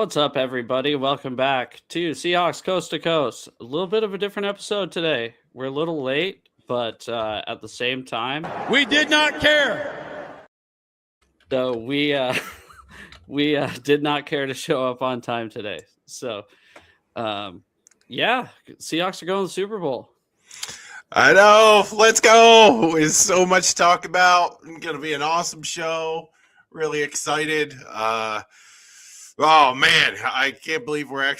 What's up, everybody? Welcome back to Seahawks Coast to Coast. A little bit of a different episode today. We're a little late, but at the same time, we did not care. So we did not care to show up on time today. So, yeah, Seahawks are going to the Super Bowl. I know. Let's go. There's so much to talk about. It's going to be an awesome show. Really excited. Oh, man. I can't believe we're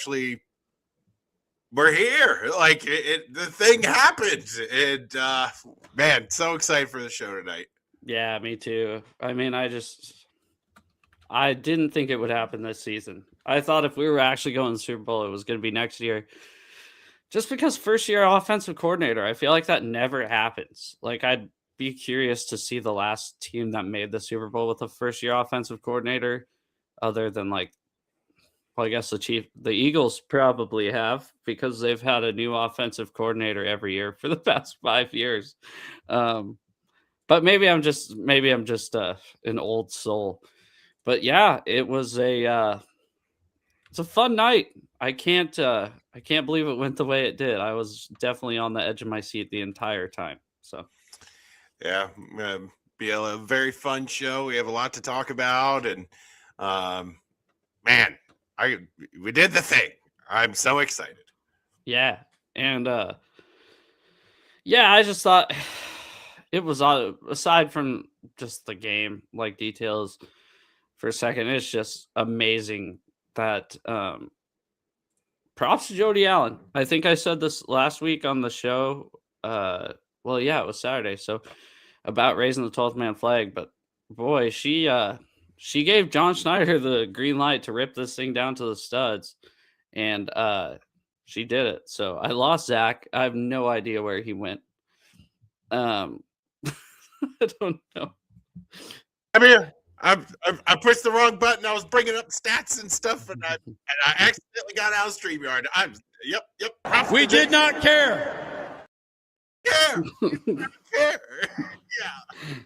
here. Like, the thing happened. And, man, so excited for the show tonight. Yeah, me too. I mean, I didn't think it would happen this season. I thought if we were actually going to the Super Bowl, it was going to be next year. Just because first-year offensive coordinator, I feel like that never happens. Like, I'd be curious to see the last team that made the Super Bowl with a first-year offensive coordinator, other than, like, well, I guess the Eagles probably have, because they've had a new offensive coordinator every year for the past 5 years. But maybe I'm just an old soul. But yeah, it's a fun night. I can't believe it went the way it did. I was definitely on the edge of my seat the entire time. So yeah, be a very fun show. We have a lot to talk about, and man, we did the thing. I'm so excited. Yeah, and yeah, I just thought it was, aside from just the game like details for a second, it's just amazing that props to Jody Allen. I think I said this last week on the show. Well, yeah, it was Saturday, so about raising the 12th man flag. But boy, she gave John Schneider the green light to rip this thing down to the studs, and she did it. So I lost Zach. I have no idea where he went. I don't know. I mean, I pushed the wrong button. I was bringing up stats and stuff, and I accidentally got out of StreamYard. Yep. We did not care. Yeah. Yeah.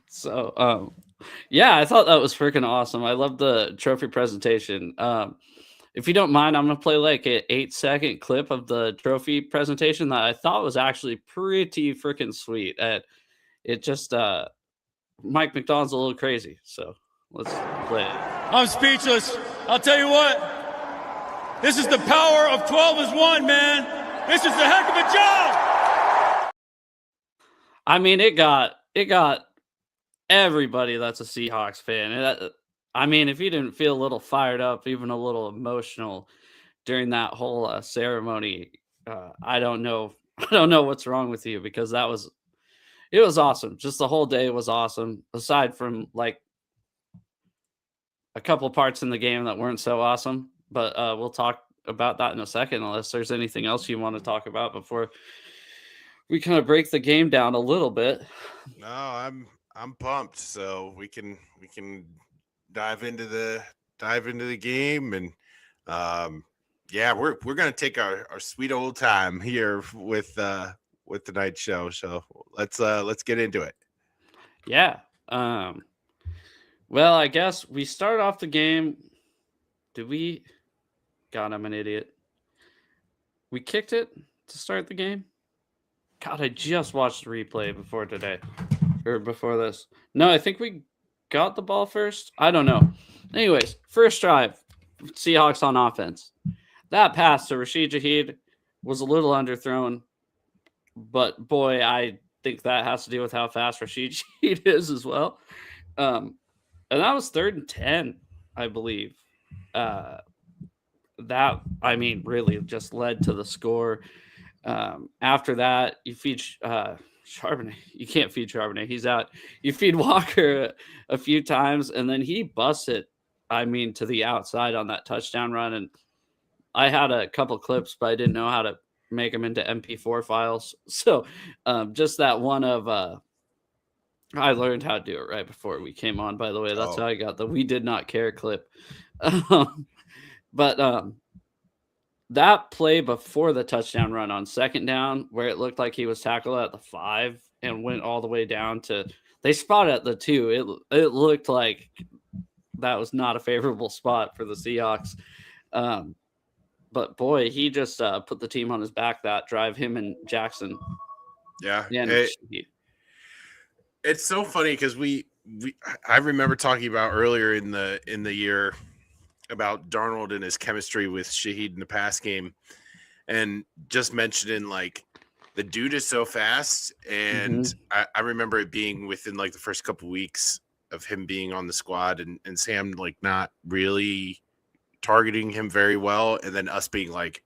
So, yeah, I thought that was freaking awesome. I love the trophy presentation. If you don't mind, I'm going to play like an 8-second clip of the trophy presentation that I thought was actually pretty freaking sweet. It just, Mike McDonald's a little crazy. So let's play it. I'm speechless. I'll tell you what. This is the power of 12 as one, man. This is a heck of a job. I mean, it got everybody that's a Seahawks fan. I mean, if you didn't feel a little fired up, even a little emotional during that whole ceremony, I don't know what's wrong with you, because it was awesome. Just the whole day was awesome, aside from like a couple parts in the game that weren't so awesome. But we'll talk about that in a second, unless there's anything else you want to talk about before we kind of break the game down a little bit. No, I'm pumped. So we can dive into the game, and yeah, we're gonna take our sweet old time here with tonight's show. So let's get into it. Yeah. Well, I guess we start off the game. God, I'm an idiot. We kicked it to start the game. God, I just watched the replay before this. No, I think we got the ball first. I don't know. Anyways, first drive, Seahawks on offense. That pass to Rashid Shaheed was a little underthrown, but boy, I think that has to do with how fast Rashid Shaheed is as well. And that was 3rd and 10, I believe. That, I mean, really just led to the score. After that, you feed Charbonnet. You can't feed Charbonnet. He's out. You feed Walker a few times, and then he busts it, I mean, to the outside on that touchdown run. And I had a couple clips, but I didn't know how to make them into MP4 files. So just that one of I learned how to do it right before we came on, by the way. That's how I got the "we did not care" clip. But that play before the touchdown run on 2nd down, where it looked like he was tackled at the 5 and went all the way down to, they spot at the 2. It looked like that was not a favorable spot for the Seahawks. But boy, he just put the team on his back that drive. Him and Jackson. Yeah, And it's so funny because I remember talking about earlier in the year about Darnold and his chemistry with Shaheed in the pass game, and just mentioning like the dude is so fast, and I remember it being within like the first couple weeks of him being on the squad, and Sam like not really targeting him very well, and then us being like,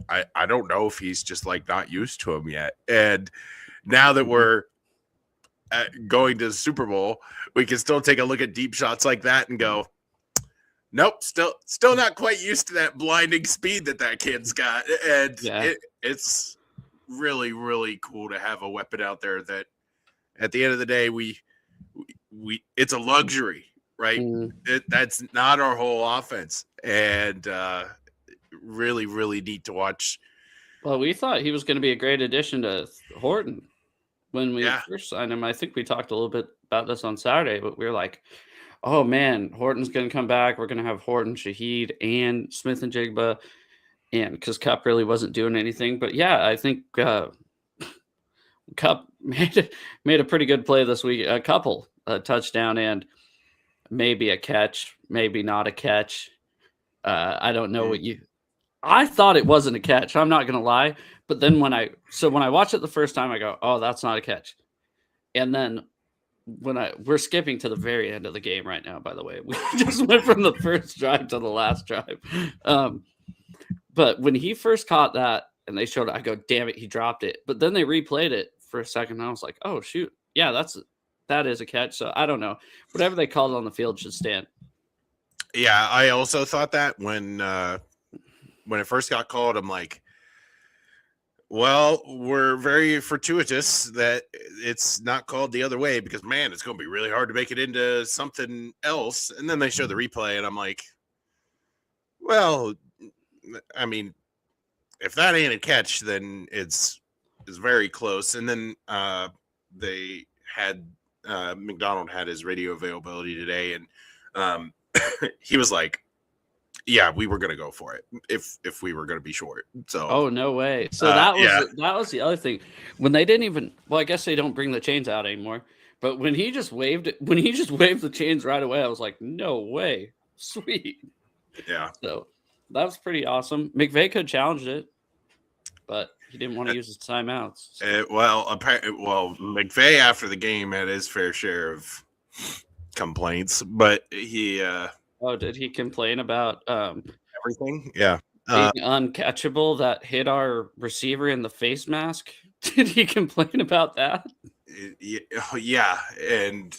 I don't know if he's just like not used to him yet, and now that we're going to the Super Bowl, we can still take a look at deep shots like that and go, nope, still not quite used to that blinding speed that kid's got. And it's really, really cool to have a weapon out there that at the end of the day, we it's a luxury, right? That's not our whole offense. And really, really neat to watch. Well, we thought he was going to be a great addition to Horton when we first signed him. I think we talked a little bit about this on Saturday, but we were like, oh man, Horton's going to come back. We're going to have Horton, Shaheed, and Smith and Jigba, and because Kupp really wasn't doing anything. But yeah, I think Kupp made a pretty good play this week. A touchdown and maybe a catch, maybe not a catch. I don't know what you. I thought it wasn't a catch. I'm not going to lie. But then when I watched it the first time, I go, oh, that's not a catch. And then we're skipping to the very end of the game right now, by the way. We just went from the first drive to the last drive. But when he first caught that and they showed it, I go, damn it, he dropped it. But then they replayed it for a second. And I was like, oh, shoot. Yeah, that is a catch. So I don't know. Whatever they called on the field should stand. Yeah, I also thought that when it first got called, I'm like, well, we're very fortuitous that it's not called the other way because, man, it's going to be really hard to make it into something else. And then they show the replay, and I'm like, well, I mean, if that ain't a catch, then it's very close. And then they had McDonald had his radio availability today, and he was like, yeah, we were going to go for it if we were going to be short. So, oh, no way. So that was the other thing when they didn't even, well, I guess they don't bring the chains out anymore, but when he just waved the chains right away, I was like, no way. Sweet. Yeah. So that was pretty awesome. McVay could challenge it, but he didn't want to use his timeouts. So. Well, McVay after the game had his fair share of complaints, but he, oh, did he complain about everything? Yeah. Being uncatchable that hit our receiver in the face mask? Did he complain about that? Yeah. And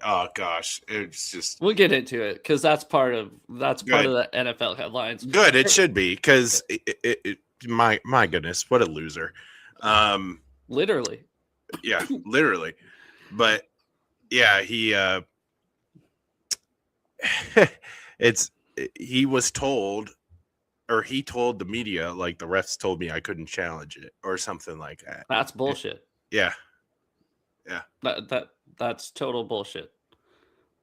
oh gosh, it's just we'll get into it because that's part of the NFL headlines. Good, it should be because my goodness, what a loser. Literally. Yeah, literally. But yeah, he he was told, or he told the media, like the refs told me I couldn't challenge it or something like that. That's bullshit. Yeah. That's total bullshit.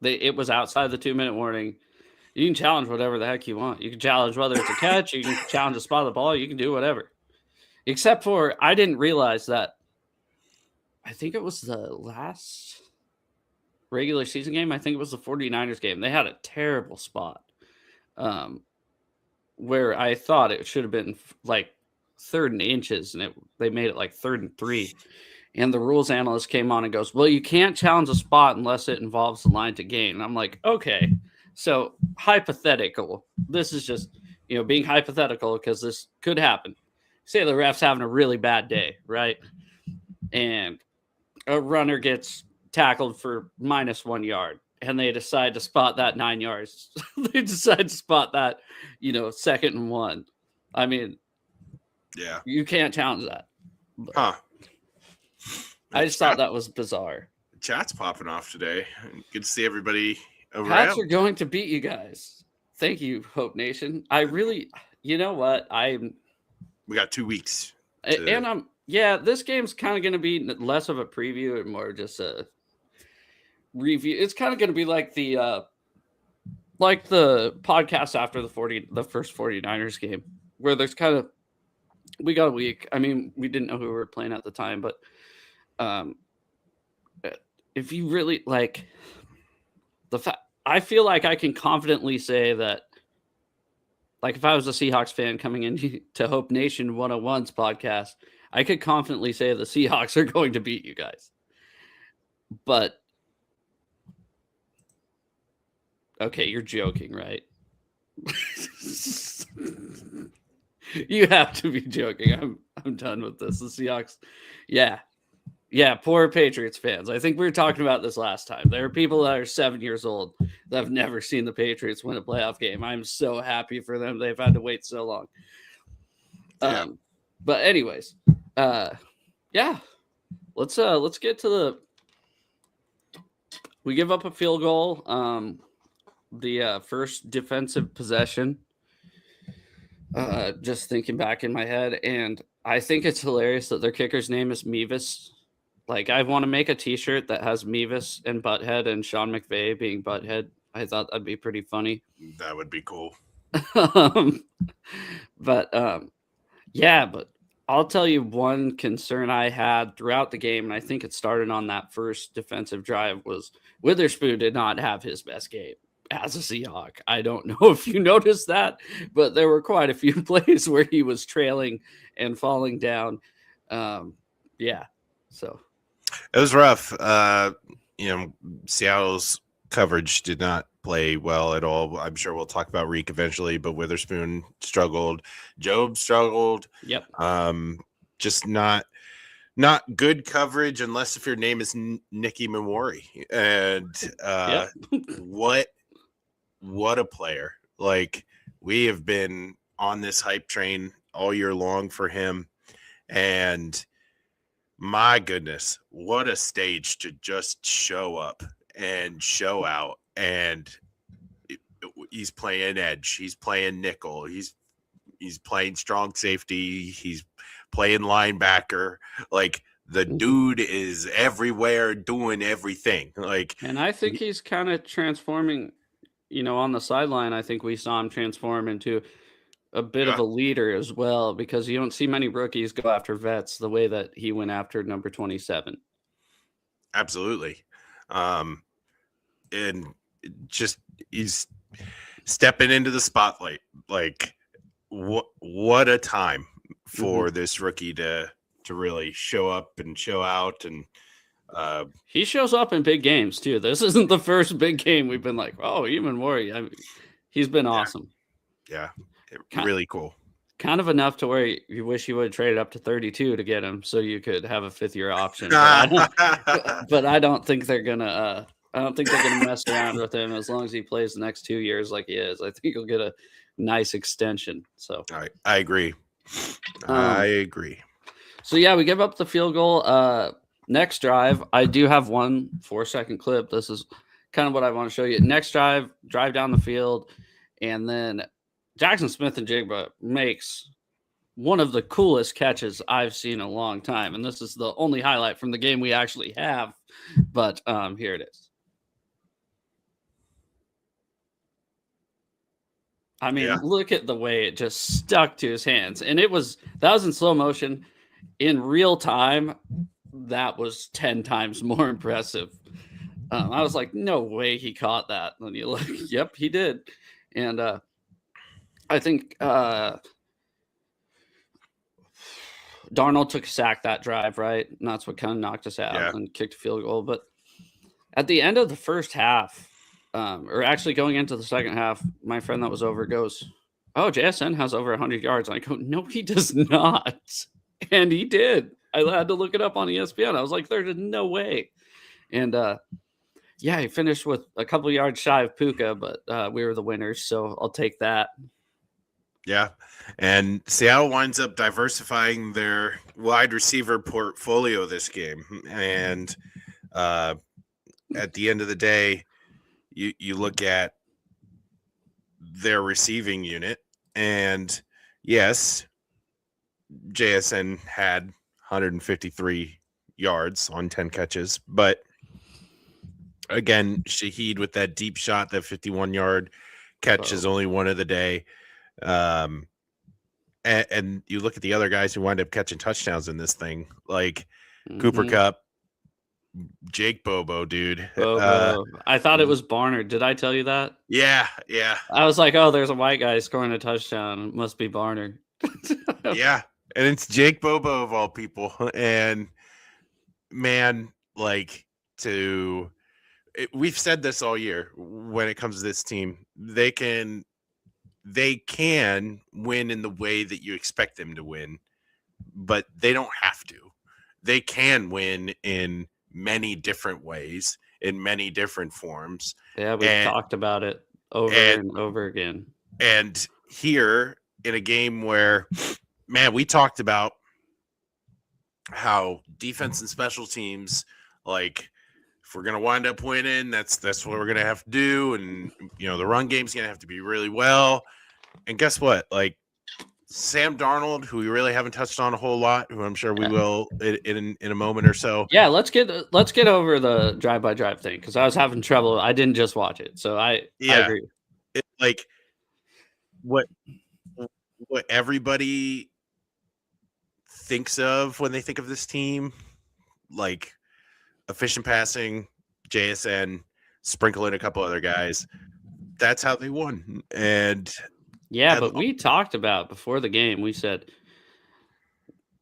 It was outside the 2-minute warning. You can challenge whatever the heck you want. You can challenge whether it's a catch. You can challenge a spot of the ball. You can do whatever. Except for I didn't realize that. I think it was the last regular season game. I think it was the 49ers game. They had a terrible spot where I thought it should have been like 3rd and inches, and they made it like 3rd and 3. And the rules analyst came on and goes, well, you can't challenge a spot unless it involves the line to gain. And I'm like, okay, so hypothetical. This is just, being hypothetical because this could happen. Say the ref's having a really bad day, right? And a runner gets tackled for -1 yard, and they decide to spot that 9 yards. They decide to spot that, 2nd and 1. I mean, yeah, you can't challenge that. Huh. I just thought that was bizarre. Chat's popping off today. Good to see everybody around. Pats are going to beat you guys. Thank you, Hope Nation. I really, you know what? We got 2 weeks. And this game's kind of going to be less of a preview and more just a review. It's kind of going to be like the like the podcast after the first 49ers game, where there's kind of, we got a week. I mean, we didn't know who we were playing at the time, but if you really like the fact, I feel like I can confidently say that, like, if I was a Seahawks fan coming into Hope Nation 101's podcast, I could confidently say the Seahawks are going to beat you guys. But okay, you're joking, right? You have to be joking. I'm done with this. The Seahawks, yeah, poor Patriots fans. I think we were talking about this last time. There are people that are 7 years old that have never seen the Patriots win a playoff game. I'm so happy for them. They've had to wait so long. Yeah. But anyways, yeah, let's get to the. We give up a field goal. The first defensive possession. Just thinking back in my head, and I think it's hilarious that their kicker's name is Mevis. Like, I want to make a T-shirt that has Mevis and Butthead and Sean McVay being Butthead. I thought that'd be pretty funny. That would be cool. But I'll tell you one concern I had throughout the game, and I think it started on that first defensive drive, was Witherspoon did not have his best game as a Seahawk. I don't know if you noticed that, but there were quite a few plays where he was trailing and falling down. So it was rough. Seattle's coverage did not play well at all. I'm sure we'll talk about Reek eventually, but Witherspoon struggled. Job struggled. Yep. Just not good coverage unless if your name is Nicky Memori. And what a player. Like, we have been on this hype train all year long for him. And my goodness, what a stage to just show up and show out. And he's playing edge. He's playing nickel. He's playing strong safety. He's playing linebacker. Like, the dude is everywhere doing everything. Like, and I think he's kind of transforming, on the sideline. I think we saw him transform into a bit of a leader as well, because you don't see many rookies go after vets the way that he went after number 27. Absolutely. And just, he's stepping into the spotlight. Like, what a time for this rookie to really show up and show out. And he shows up in big games too. This isn't the first big game we've been like, oh, even more. I mean, he's been awesome. Yeah. Really cool. Kind of enough to where you wish you would have traded up to 32 to get him so you could have a 5th-year option. But I don't think they're gonna mess around with him as long as he plays the next 2 years like he is. I think he'll get a nice extension. So I agree. I agree. So yeah, we give up the field goal. Next drive, I do have 1 4-second clip. This is kind of what I want to show you. Next drive down the field, and then Jackson Smith-Njigba makes one of the coolest catches I've seen in a long time. And this is the only highlight from the game we actually have. But here it is. I mean, Look at the way it just stuck to his hands. And that was in slow motion. In real time, that was 10 times more impressive. I was like, no way he caught that. And you look, yep, he did. And I think Darnold took a sack that drive, right? And that's what kind of knocked us out and kicked a field goal. But at the end of the first half, or actually going into the second half, my friend that was over goes, oh, JSN has over 100 yards. And I go, no, he does not. And he did. I had to look it up on ESPN. I was like, there's no way. And he finished with a couple yards shy of Puka, but we were the winners, so I'll take that. Yeah. And Seattle winds up diversifying their wide receiver portfolio this game. And at the end of the day, you look at their receiving unit, and yes, JSN had 153 yards on 10 catches, but again, Shaheed with that deep shot, that 51-yard catch is only one of the day. And you look at the other guys who wind up catching touchdowns in this thing, like Cooper Kupp, Jake Bobo, dude. I thought it was Barnard. Did I tell you that? Yeah. I was like, oh, there's a white guy scoring a touchdown. It must be Barnard. Yeah, and it's Jake Bobo of all people. And man, like we've said this all year when it comes to this team. They can win in the way that you expect them to win, but they don't have to. They can win in many different ways, in many different forms. Yeah, we've talked about it over and over again. And here in a game where, man, we talked about how defense and special teams, like, if we're going to wind up winning, that's what we're going to have to do. And, the run game's going to have to be really well. And guess what? Like, Sam Darnold, who we really haven't touched on a whole lot, who I'm sure we will in a moment or so. Yeah, let's get over the drive-by-drive thing, because I was having trouble. I didn't just watch it, so I agree. Like, what everybody thinks of when they think of this team, like efficient passing, JSN, sprinkle in a couple other guys. That's how they won. And yeah, but we talked about before the game, we said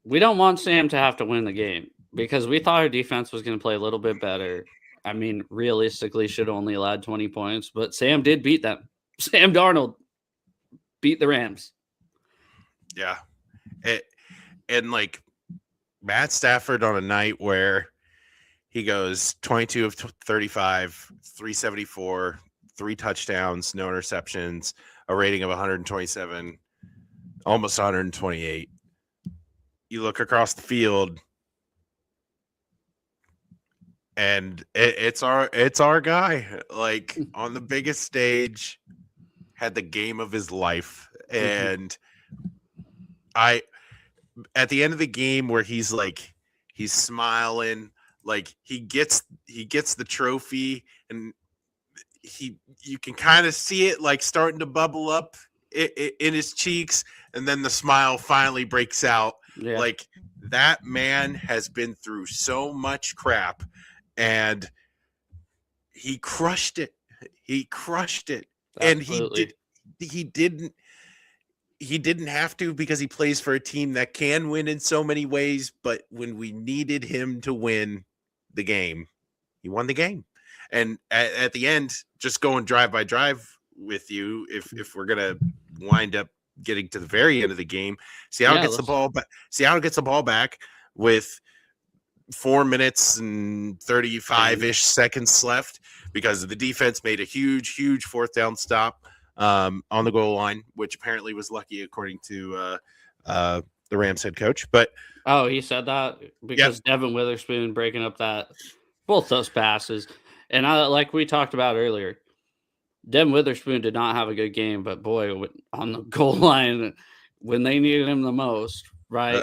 we don't want Sam to have to win the game, because we thought our defense was going to play a little bit better. I mean, realistically, should only allowed 20 points, but Sam did beat them. Sam Darnold beat the Rams. Yeah. And like Matt Stafford on a night where he goes 22 of 35, 374, 3 touchdowns, no interceptions, a rating of 127, almost 128. You look across the field, and it's our guy, like, on the biggest stage, had the game of his life. And at the end of the game, where he's smiling, like he gets the trophy, and you can kind of see it like starting to bubble up in his cheeks, and then the smile finally breaks out. Yeah. Like, that man has been through so much crap, and he crushed it. Absolutely. And he didn't have to, because he plays for a team that can win in so many ways. But when we needed him to win the game, he won the game. And at the end, just going drive by drive with you, if we're gonna wind up getting to the very end of the game, Seattle gets the ball back with 4 minutes and 35-ish seconds left, because the defense made a huge 4th down stop on the goal line, which apparently was lucky, according to the Rams head coach. But he said that because Devin Witherspoon breaking up both those passes. And like we talked about earlier, Devin Witherspoon did not have a good game, but boy, on the goal line when they needed him the most, right?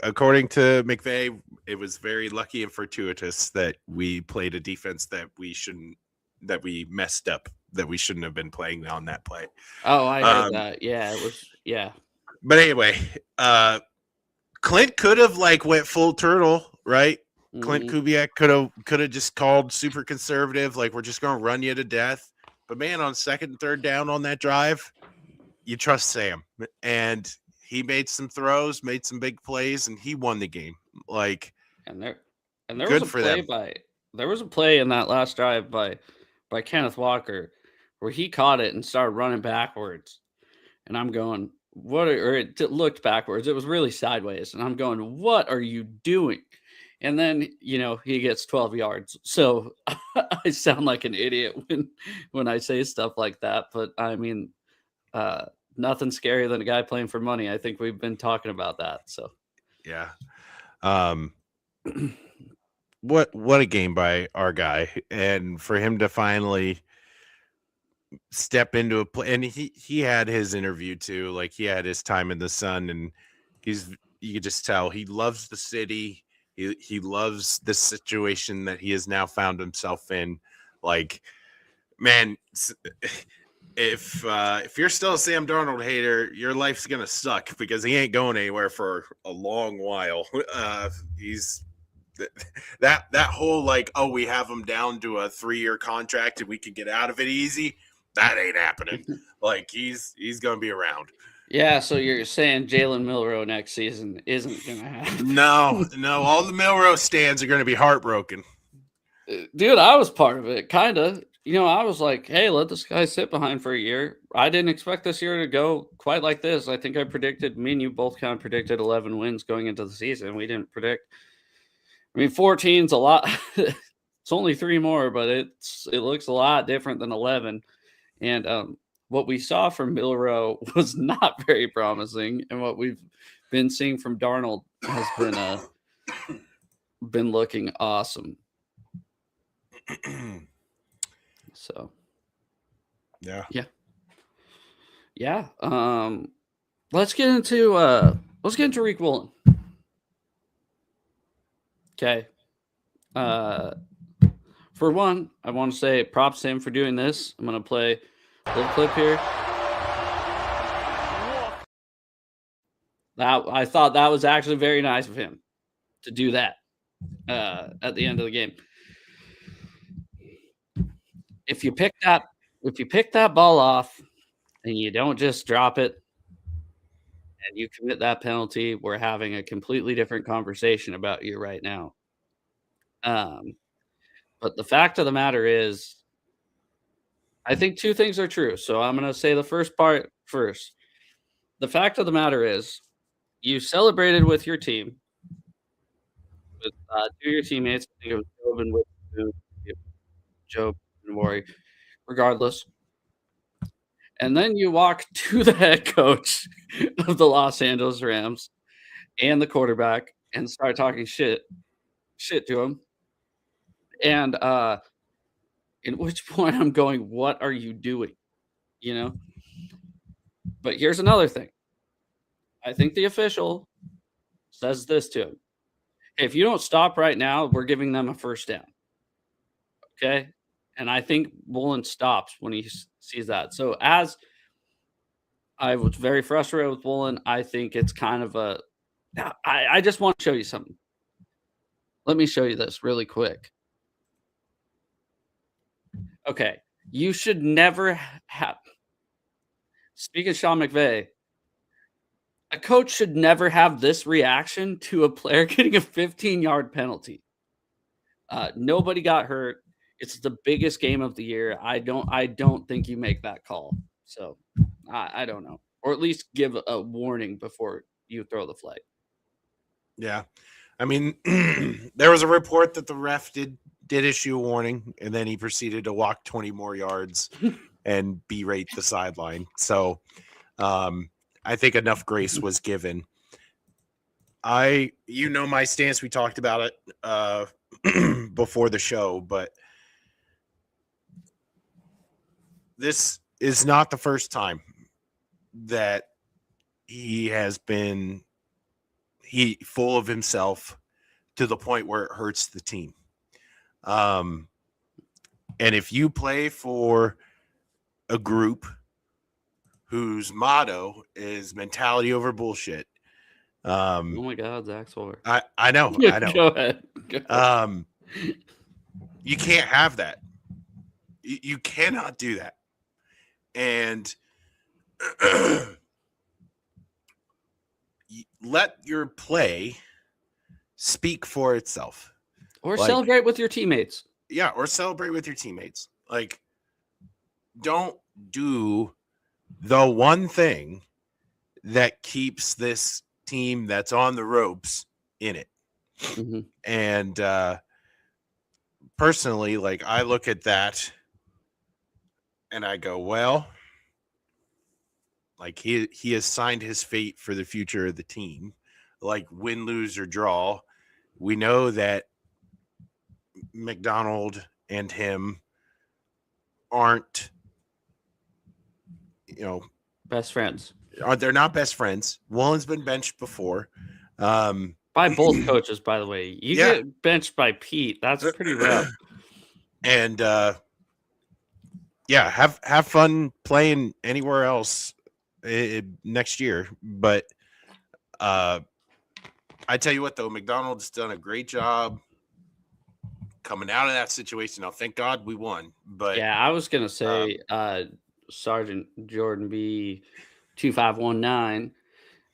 According to McVay, it was very lucky and fortuitous that we played a defense that we messed up, that we shouldn't have been playing on that play. Oh, I heard that. Yeah, it was. Yeah. But anyway, Clint could have went full turtle, right? Mm-hmm. Clint Kubiak could have just called super conservative, like, we're just going to run you to death. But man, on 2nd and 3rd down on that drive, you trust Sam, and he made some throws, made some big plays, and he won the game. And there was a play in that last drive by Kenneth Walker where he caught it and started running backwards, and I'm going, it looked backwards. It was really sideways, and I'm going, what are you doing? And then, he gets 12 yards. So I sound like an idiot when I say stuff like that. But I mean, nothing scarier than a guy playing for money. I think we've been talking about that. So, yeah. What a game by our guy. And for him to finally step into a play, and he had his interview too. Like, he had his time in the sun, and you could just tell he loves the city. He loves the situation that he has now found himself in. Like, man, if you're still a Sam Darnold hater, your life's gonna suck because he ain't going anywhere for a long while. He's that whole like, oh, we have him down to a 3-year contract and we can get out of it easy. That ain't happening. Like he's gonna be around. Yeah, so you're saying Jalen Milroe next season isn't gonna happen? No, all the Melrose stands are gonna be heartbroken. Dude, I was part of it, kind of. I was like, hey, let this guy sit behind for a year. I didn't expect this year to go quite like this. I think me and you both kind of predicted 11 wins going into the season. We didn't predict. 14's a lot. It's only 3 more, but it looks a lot different than 11. And what we saw from Milroe was not very promising, and what we've been seeing from Darnold has been looking awesome. So, yeah. Let's get into Rick Woolen. Okay. For one, I want to say props to him for doing this. I'm going to play a little clip here. I thought that was actually very nice of him to do that at the end of the game. If you pick that ball off and you don't just drop it and you commit that penalty, we're having a completely different conversation about you right now. But the fact of the matter is, I think 2 things are true. So I'm going to say the first part first. The fact of the matter is, you celebrated with your team, with 2 of your teammates. I think it was Job and Job and Wari, regardless. And then you walk to the head coach of the Los Angeles Rams and the quarterback and start talking shit to him. And in which point I'm going, what are you doing? But here's another thing. I think the official says this to him. Hey, if you don't stop right now, we're giving them a first down. Okay? And I think Woolen stops when he sees that. So as I was very frustrated with Woolen, I think it's kind of I just want to show you something. Let me show you this really quick. Okay. You should never have. Speaking of Sean McVay, a coach should never have this reaction to a player getting a 15-yard penalty. Nobody got hurt. It's the biggest game of the year. I don't think you make that call. So I don't know, or at least give a warning before you throw the flag. Yeah, I mean, there was a report that the ref did issue a warning, and then he proceeded to walk 20 more yards and berate the sideline. So I think enough grace was given. My stance. We talked about it before the show, but this is not the first time that he has been full of himself to the point where it hurts the team. And if you play for a group whose motto is mentality over bullshit. Oh my God, Zach Sawyer. I know. Go ahead. You can't have that. You cannot do that. And let your play speak for itself. Or celebrate with your teammates. Yeah, or celebrate with your teammates. Like, don't do the one thing that keeps this team that's on the ropes in it. Mm-hmm. And personally, like, I look at that and I go, well, like he has signed his fate for the future of the team. Like, win, lose, or draw. We know that McDonald and him aren't, best friends. They're not best friends. Woolen's been benched before. By both coaches, by the way. You get benched by Pete. That's pretty rough. And yeah, have fun playing anywhere else next year. But I tell you what, though, McDonald's done a great job coming out of that situation. Now, thank God we won. But Yeah, I was gonna say, Sergeant Jordan B 2519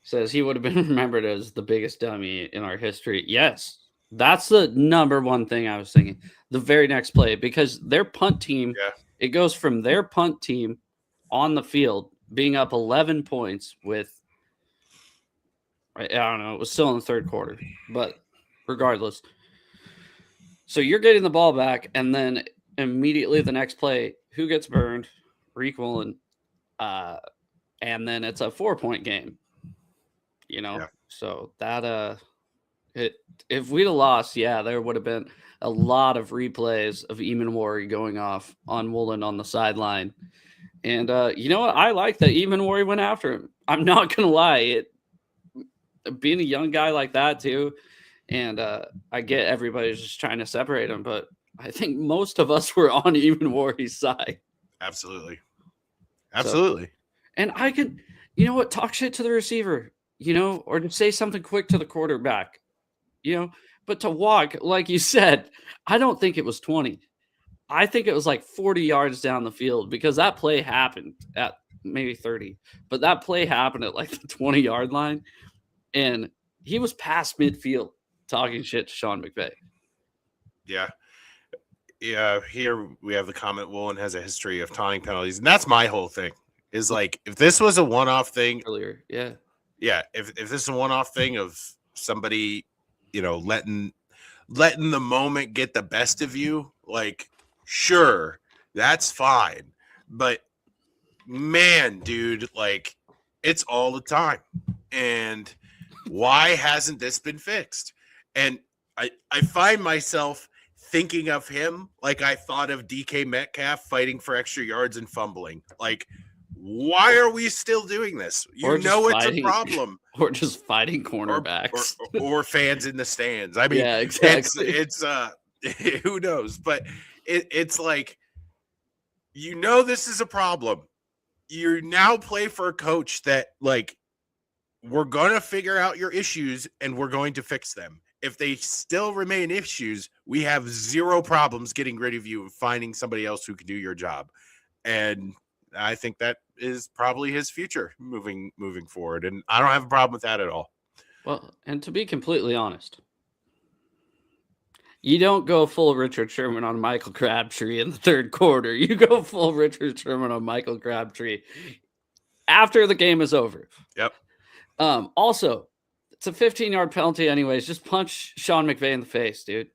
says he would have been remembered as the biggest dummy in our history. Yes, that's the number one thing I was thinking. The very next play, because their punt team, yeah, it goes from their punt team on the field being up 11 points with, I don't know, it was still in the third quarter, but regardless. So you're getting the ball back, and then immediately the next play, who gets burned? Reek Woolen. And then it's a 4-point game. Yeah. So that if we'd have lost, yeah, there would have been a lot of replays of Eamon Worry going off on Woolen on the sideline. And you know what? I like that Eamon Worry went after him. I'm not gonna lie. Being a young guy like that too, and I get everybody's just trying to separate him, but I think most of us were on Eamon Worry's side. Absolutely. So, and I could, you know what, talk shit to the receiver, or to say something quick to the quarterback, but to walk, like you said, I don't think it was 20. I think it was like 40 yards down the field, because that play happened at maybe 30, but that play happened at like the 20-yard line, and he was past midfield talking shit to Sean McVay. Yeah. Yeah, here we have the comment, Woolen has a history of taunting penalties, and that's my whole thing. Is like, if this was a one-off thing Earlier, yeah. Yeah, if this is a one-off thing of somebody, letting the moment get the best of you, like, sure, that's fine. But man, dude, like, it's all the time. And why hasn't this been fixed? And I find myself thinking of him like I thought of DK Metcalf fighting for extra yards and fumbling. Like, why are we still doing this? It's a problem. Or just fighting cornerbacks. Or fans in the stands. I mean, yeah, exactly. It's who knows? But it's like, this is a problem. You now play for a coach that, like, we're going to figure out your issues and we're going to fix them. If they still remain issues, we have zero problems getting rid of you and finding somebody else who can do your job. And I think that is probably his future moving forward. And I don't have a problem with that at all. Well, and to be completely honest, you don't go full Richard Sherman on Michael Crabtree in the third quarter. You go full Richard Sherman on Michael Crabtree after the game is over. Yep. Also, it's a 15-yard penalty anyways. Just punch Sean McVay in the face, dude.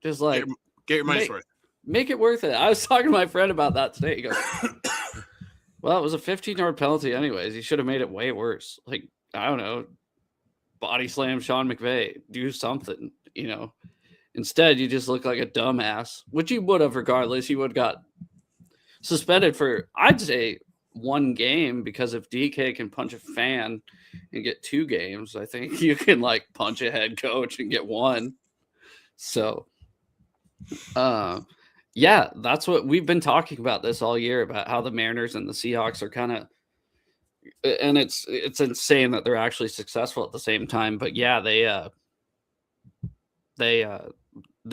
Just like get your money's worth. Make it worth it. I was talking to my friend about that today. He goes, well, it was a 15-yard penalty anyways. He should have made it way worse. Like, I don't know, body slam Sean McVay, do something, Instead, you just look like a dumbass, which you would have regardless. You would have got suspended for, I'd say, 1 game, because if DK can punch a fan and get 2 games, I think you can, like, punch a head coach and get 1. So, yeah, that's what we've been talking about this all year, about how the Mariners and the Seahawks are kind of, and it's insane that they're actually successful at the same time. But yeah, they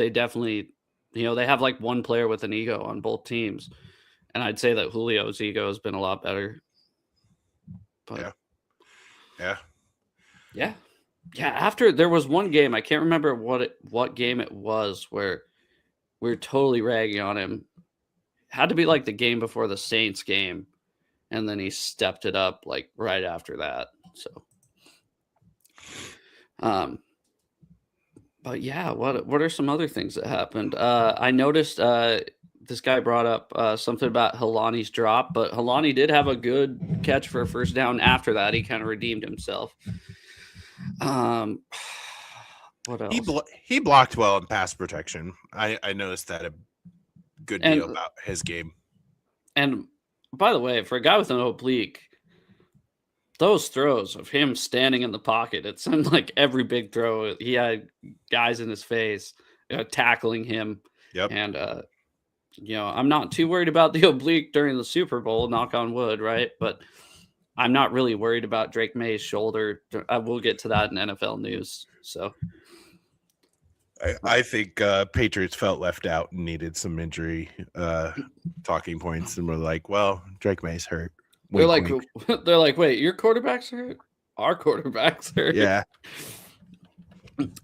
definitely, they have like one player with an ego on both teams, and I'd say that Julio's ego has been a lot better. But yeah. After there was one game, I can't remember what game it was, where we're totally ragging on him. Had to be like the game before the Saints game, and then he stepped it up like right after that. So, but yeah, what are some other things that happened? I noticed this guy brought up something about Helani's drop, but Helani did have a good catch for a first down after that. He kind of redeemed himself. What else? He blocked well in pass protection. I noticed that a good deal about his game. And by the way, for a guy with an oblique, those throws of him standing in the pocket, it seemed like every big throw, he had guys in his face tackling him. Yep. And I'm not too worried about the oblique during the Super Bowl, knock on wood, right? But I'm not really worried about Drake May's shoulder. We'll get to that in NFL news. So I think Patriots felt left out and needed some injury talking points, and were like, "Well, Drake May's hurt." they're Wink, like, wink. they're like, wait, your quarterback's hurt? Our quarterback's hurt. Yeah.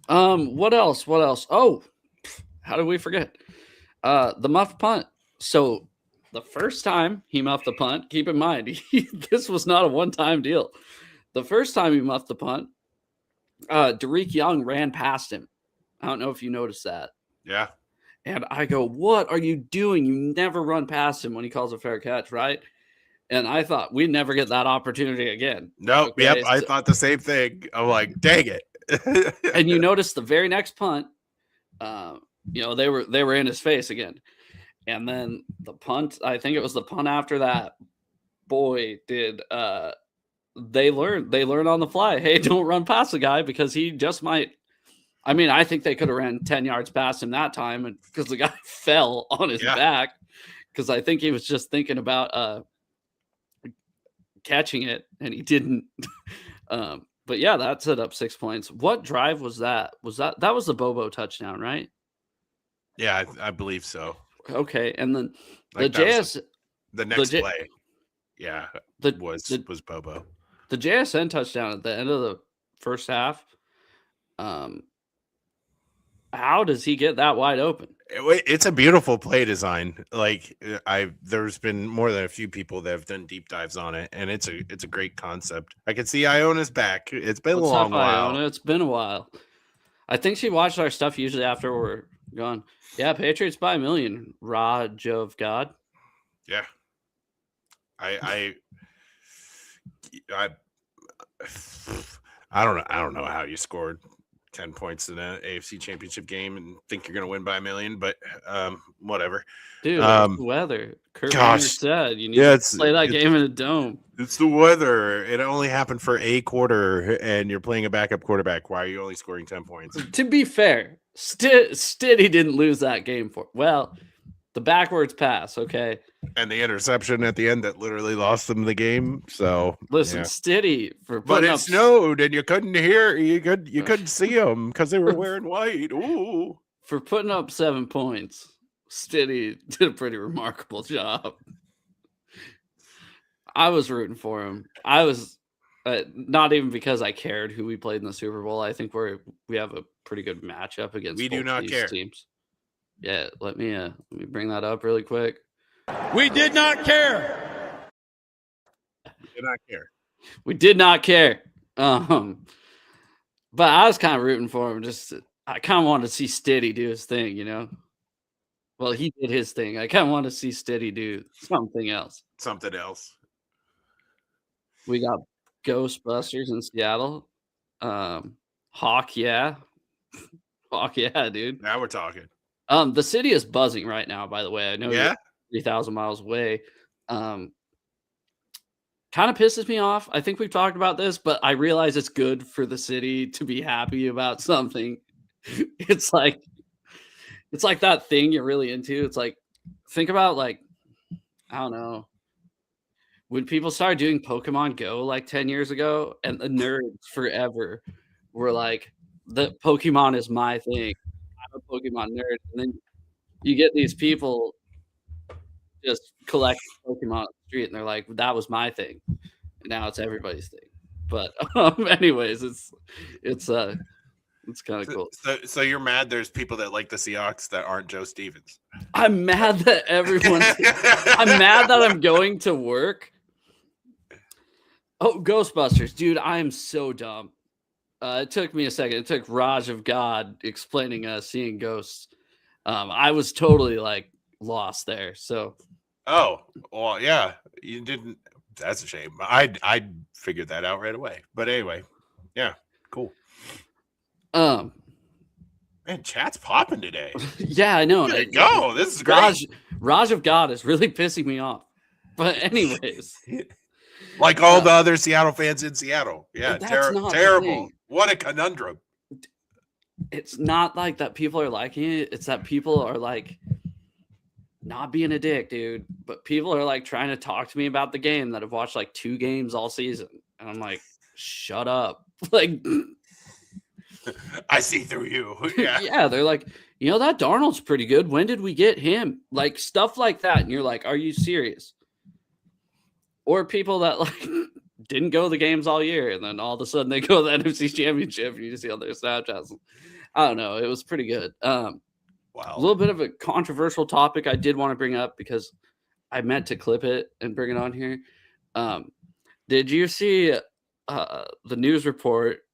What else? What else? Oh, how did we forget? The muff punt. So the first time he muffed the punt, keep in mind, this was not a one-time deal. The first time he muffed the punt, Derek Young ran past him. I don't know if you noticed that. Yeah. And I go, what are you doing? You never run past him when he calls a fair catch, right? And I thought we'd never get that opportunity again. Nope. Okay, Yep. I thought the same thing. I'm like, dang it. And you notice the very next punt, they were in his face again. And then the punt, I think it was the punt after that. Boy, did they learn on the fly. Hey, don't run past the guy because he just might. I mean, I think they could have ran 10 yards past him that time, and because the guy fell on his back, because I think he was just thinking about catching it, and he didn't. But yeah, that set up 6 points. What drive was that? That was the Bobo touchdown, right? Yeah, I believe so. Okay, and then Like the next J- play. Yeah, was Bobo. The JSN touchdown at the end of the first half. How does he get that wide open? It's a beautiful play design. Like there's been more than a few people that have done deep dives on it, and it's a great concept. I can see Iona's back. It's been a long while. Iona? It's been a while. I think she watched our stuff usually after we're gone. Yeah, Patriots by a million. Raj of God. Yeah. I don't know how you scored 10 points in an AFC championship game and think you're going to win by a million, but whatever. Dude, it's the weather. Kurt Warner said you need to play that game in a dome. It's the weather. It only happened for a quarter, and you're playing a backup quarterback. Why are you only scoring 10 points? To be fair, Stiddy didn't lose that game the backwards pass, okay? And the interception at the end that literally lost them the game. So listen, Stiddy but it snowed and you couldn't see them because they were wearing white. Ooh, for putting up 7 points, Stiddy did a pretty remarkable job. I was rooting for him. I was not even because I cared who we played in the Super Bowl. I think we have a pretty good matchup against. We do not care. Teams. Yeah, let me bring that up really quick. We did not care. We did not care. But I was kind of rooting for him. I kind of wanted to see Stiddy do his thing, Well, he did his thing. I kind of want to see Stiddy do something else. We got Ghostbusters in Seattle. Hawk, yeah. Hawk, yeah, dude. Now we're talking. The city is buzzing right now, by the way. I know you're 3,000 miles away. Kind of pisses me off. I think we've talked about this, but I realize it's good for the city to be happy about something. It's like that thing you're really into. It's like, think about I don't know, when people started doing Pokemon Go like 10 years ago, and the nerds forever were like, the Pokemon is my thing. I'm a Pokemon nerd. And then you get these people just collect Pokemon on the street, and they're like, that was my thing. And now it's everybody's thing. But anyways, it's kind of cool. So you're mad there's people that like the Seahawks that aren't Joe Stevens? I'm mad that I'm mad that I'm going to work. Oh, Ghostbusters. Dude, I am so dumb. It took me a second. It took Raj of God explaining seeing ghosts. I was totally lost there. So. Oh, well, yeah, you didn't. That's a shame. I figured that out right away. But anyway, yeah, cool. Man, chat's popping today. Yeah, I know. Go. This is great. Raj of God is really pissing me off. But anyways. Like all the other Seattle fans in Seattle. Yeah, terrible. What a conundrum. It's not like that people are liking it. It's that people are not being a dick, dude, but people are like trying to talk to me about the game that have watched like 2 games all season. And I'm like, shut up. Like, I see through you. Yeah. yeah, they're like, that Darnold's pretty good. When did we get him? Like stuff like that. And you're like, are you serious? Or people that like didn't go to the games all year, and then all of a sudden they go to the NFC Championship, and you see on their Snapchats. I don't know. It was pretty good. Wow. A little bit of a controversial topic I did want to bring up because I meant to clip it and bring it on here. Did you see the news report?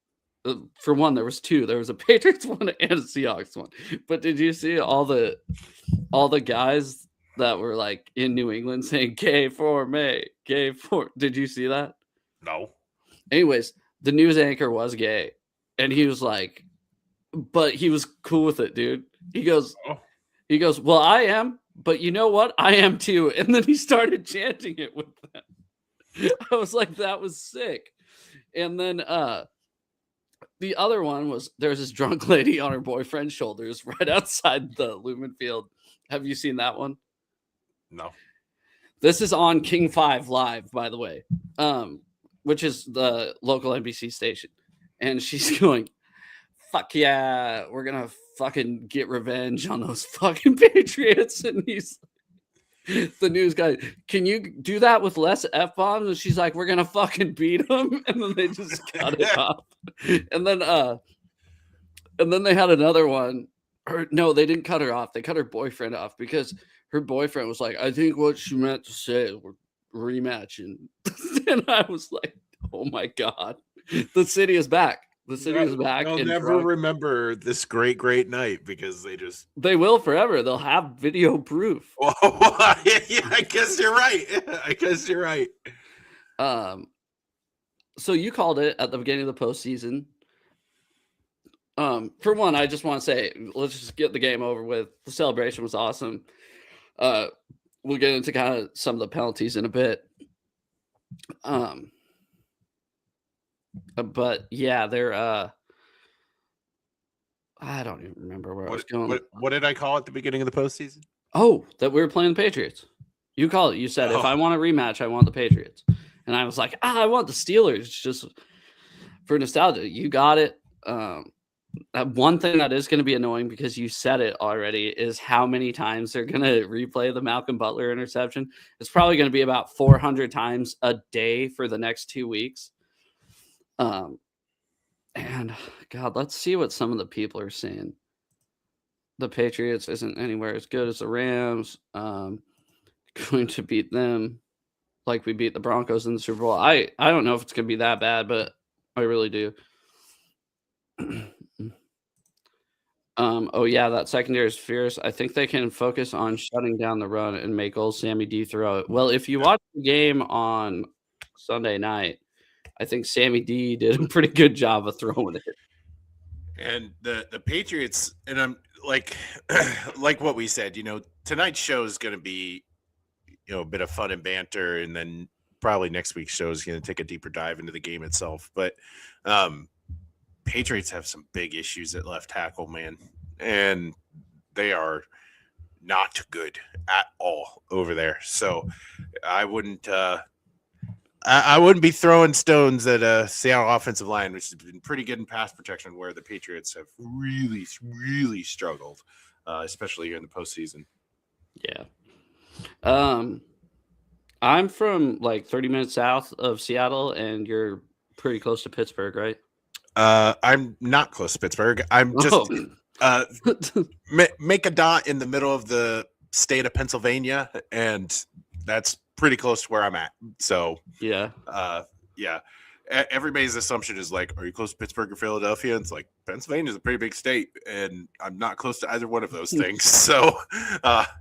For one, there was 2. There was a Patriots one and a Seahawks one. But did you see all the guys that were like in New England saying "Gay for May, gay for"? Did you see that? No. Anyways, the news anchor was gay, and he was like, but he was cool with it, dude. He goes, well, I am, but you know what? I am too. And then he started chanting it with them. I was like, that was sick. And then the other one was there's this drunk lady on her boyfriend's shoulders right outside the Lumen Field. Have you seen that one? No. This is on King 5 Live, by the way, which is the local NBC station. And she's going, fuck yeah, we're going to fucking get revenge on those fucking Patriots. And he's the news guy, can you do that with less F-bombs? And she's like, we're going to fucking beat them. And then they just cut it off. And then they had another one. Or no, they didn't cut her off. They cut her boyfriend off because her boyfriend was like, I think what she meant to say, we're rematching. And I was like, oh my God, the city is back. The city is back. They'll never remember this great night because they will forever. They'll have video proof. Yeah, I guess you're right. So you called it at the beginning of the postseason. For one, I just want to say, let's just get the game over with. The celebration was awesome. We'll get into kind of some of the penalties in a bit. But yeah, they're I don't even remember where I was going. What did I call at the beginning of the postseason? Oh, that we were playing the Patriots. You called it. You said, if I want a rematch, I want the Patriots. And I was like, I want the Steelers just for nostalgia. You got it. One thing that is going to be annoying because you said it already is how many times they're going to replay the Malcolm Butler interception. It's probably going to be about 400 times a day for the next 2 weeks. And God, let's see what some of the people are saying. The Patriots isn't anywhere as good as the Rams. Going to beat them like we beat the Broncos in the Super Bowl. I don't know if it's going to be that bad, but I really do. Oh yeah, that secondary is fierce. I think they can focus on shutting down the run and make old Sammy D throw it. Well, if you watch the game on Sunday night, I think Sammy D did a pretty good job of throwing it. And the Patriots, and I'm like what we said, tonight's show is going to be, a bit of fun and banter, and then probably next week's show is going to take a deeper dive into the game itself. But Patriots have some big issues at left tackle, man, and they are not good at all over there. So I wouldn't be throwing stones at Seattle offensive line, which has been pretty good in pass protection, where the Patriots have really, really struggled, especially here in the postseason. Yeah. I'm from like 30 minutes south of Seattle, and you're pretty close to Pittsburgh, right? I'm not close to Pittsburgh. I'm just make a dot in the middle of the state of Pennsylvania, and that's pretty close to where I'm at. So yeah. Everybody's assumption is like, are you close to Pittsburgh or Philadelphia? And it's like, Pennsylvania is a pretty big state, and I'm not close to either one of those things. So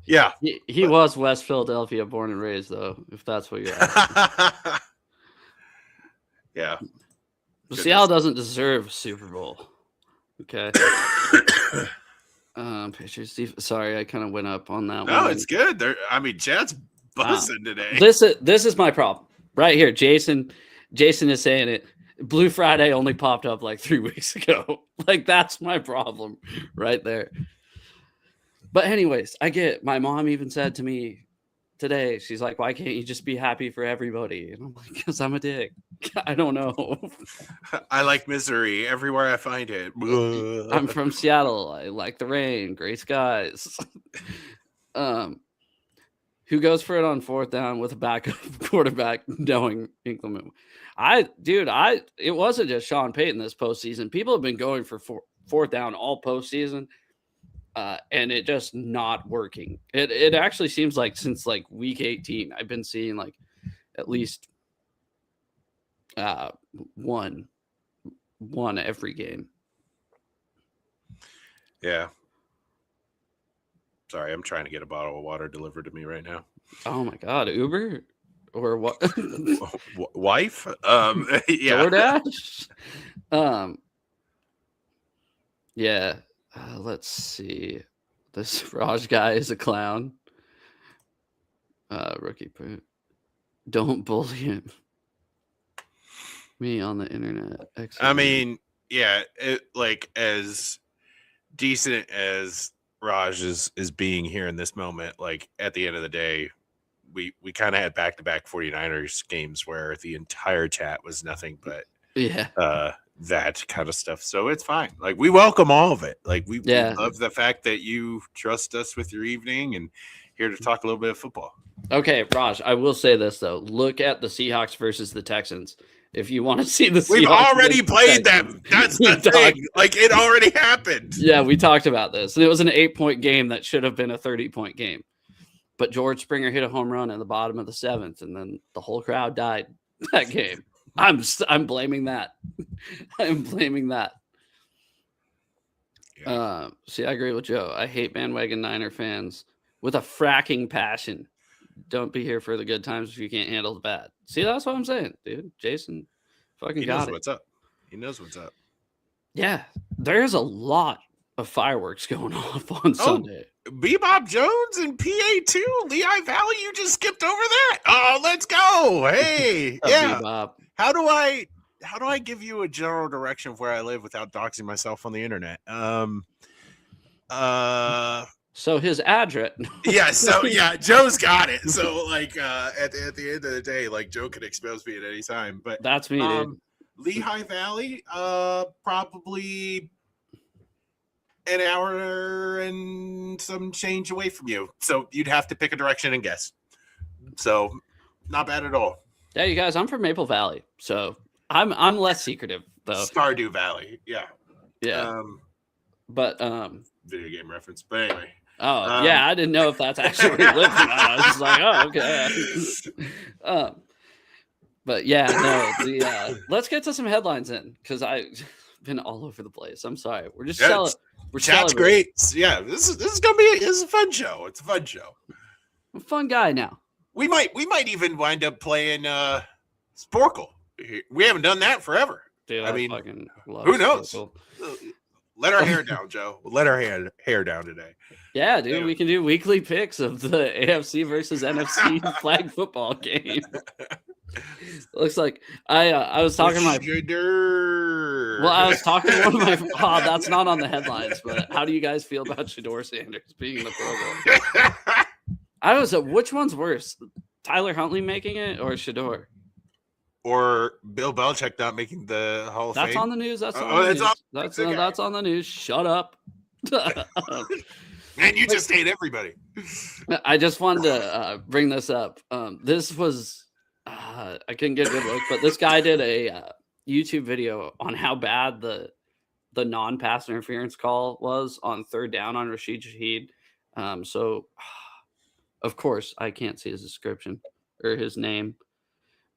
yeah. He was West Philadelphia born and raised, though, if that's what you're asking. Yeah. Seattle doesn't deserve a Super Bowl. Okay. Patriots. Sorry, I kind of went up on that one. No, it's good. Chad's buzzing today. This is my problem right here. Jason is saying it. Blue Friday only popped up like 3 weeks ago. Like, that's my problem right there. But anyways, I get. My mom even said to me today, she's like, "Why can't you just be happy for everybody?" And I'm like, "Because I'm a dick. I don't know. I like misery everywhere I find it. I'm from Seattle. I like the rain, gray skies." Who goes for it on fourth down with a backup quarterback knowing inclement? It wasn't just Sean Payton this postseason. People have been going for fourth down all postseason, and it just not working. It actually seems like since like week 18, I've been seeing like at least one every game. Yeah. Sorry, I'm trying to get a bottle of water delivered to me right now. Oh my God, Uber or what? Wife? Yeah. DoorDash? Yeah. Let's see. This Raj guy is a clown. Rookie. Don't bully him. Me on the internet. Excellent. I mean, yeah, like as decent as Raj is being here in this moment, like at the end of the day, we kind of had back-to-back 49ers games where the entire chat was nothing but that kind of stuff. So it's fine. Like we welcome all of it. Like we love the fact that you trust us with your evening and here to talk a little bit of football. Okay, Raj, I will say this though. Look at the Seahawks versus the Texans. If you want to see the Seahawks, we've already played them. That's the thing. Like it already happened. Yeah, we talked about this. It was an 8-point game that should have been a 30-point game. But George Springer hit a home run in the bottom of the 7th, and then the whole crowd died that game. I'm blaming that. I'm blaming that. Yeah. See, I agree with Joe. I hate bandwagon Niner fans with a fracking passion. Don't be here for the good times if you can't handle the bad. See, that's what I'm saying, dude. Jason fucking got it. He knows what's up. He knows what's up. Yeah, there's a lot of fireworks going off on Sunday. Bebop Jones and PA2, Lehigh Valley, you just skipped over that. Oh, let's go. Hey, yeah. Bebop. How do I give you a general direction of where I live without doxing myself on the internet? So his address. Yeah, Joe's got it. So like at the end of the day, like Joe can expose me at any time. But that's me, dude. Lehigh Valley, probably an hour and some change away from you. So you'd have to pick a direction and guess. So not bad at all. Yeah, you guys, I'm from Maple Valley. So I'm less secretive though. Stardew Valley. Yeah. Yeah. But video game reference. But anyway. Oh, yeah, I didn't know if that's actually where you lived or not. I was just like, oh, okay. But yeah, no, let's get to some headlines in because I've been all over the place. I'm sorry. We're just chat's great. Yeah, this is gonna be a fun show. It's a fun show. I'm a fun guy now. We might even wind up playing Sporkle. We haven't done that forever. Dude, I mean, fucking love who knows? Sporkle. Let our hair down, Joe. Let our hair down today. Yeah, dude, anyway. We can do weekly picks of the AFC versus NFC flag football game. Looks like I was talking to my. Well, I was talking to one of my. Oh, that's not on the headlines, but how do you guys feel about Shedeur Sanders being in the program? I was which one's worse, Tyler Huntley making it or Shedeur? Or Bill Belichick not making the Hall of Fame? That's on the news. That's on the news. Shut up. Man, you just hate everybody. I just wanted to bring this up. This was I couldn't get a good look, but this guy did a YouTube video on how bad the non-pass interference call was on third down on Rashid Shaheed. So, of course, I can't see his description or his name.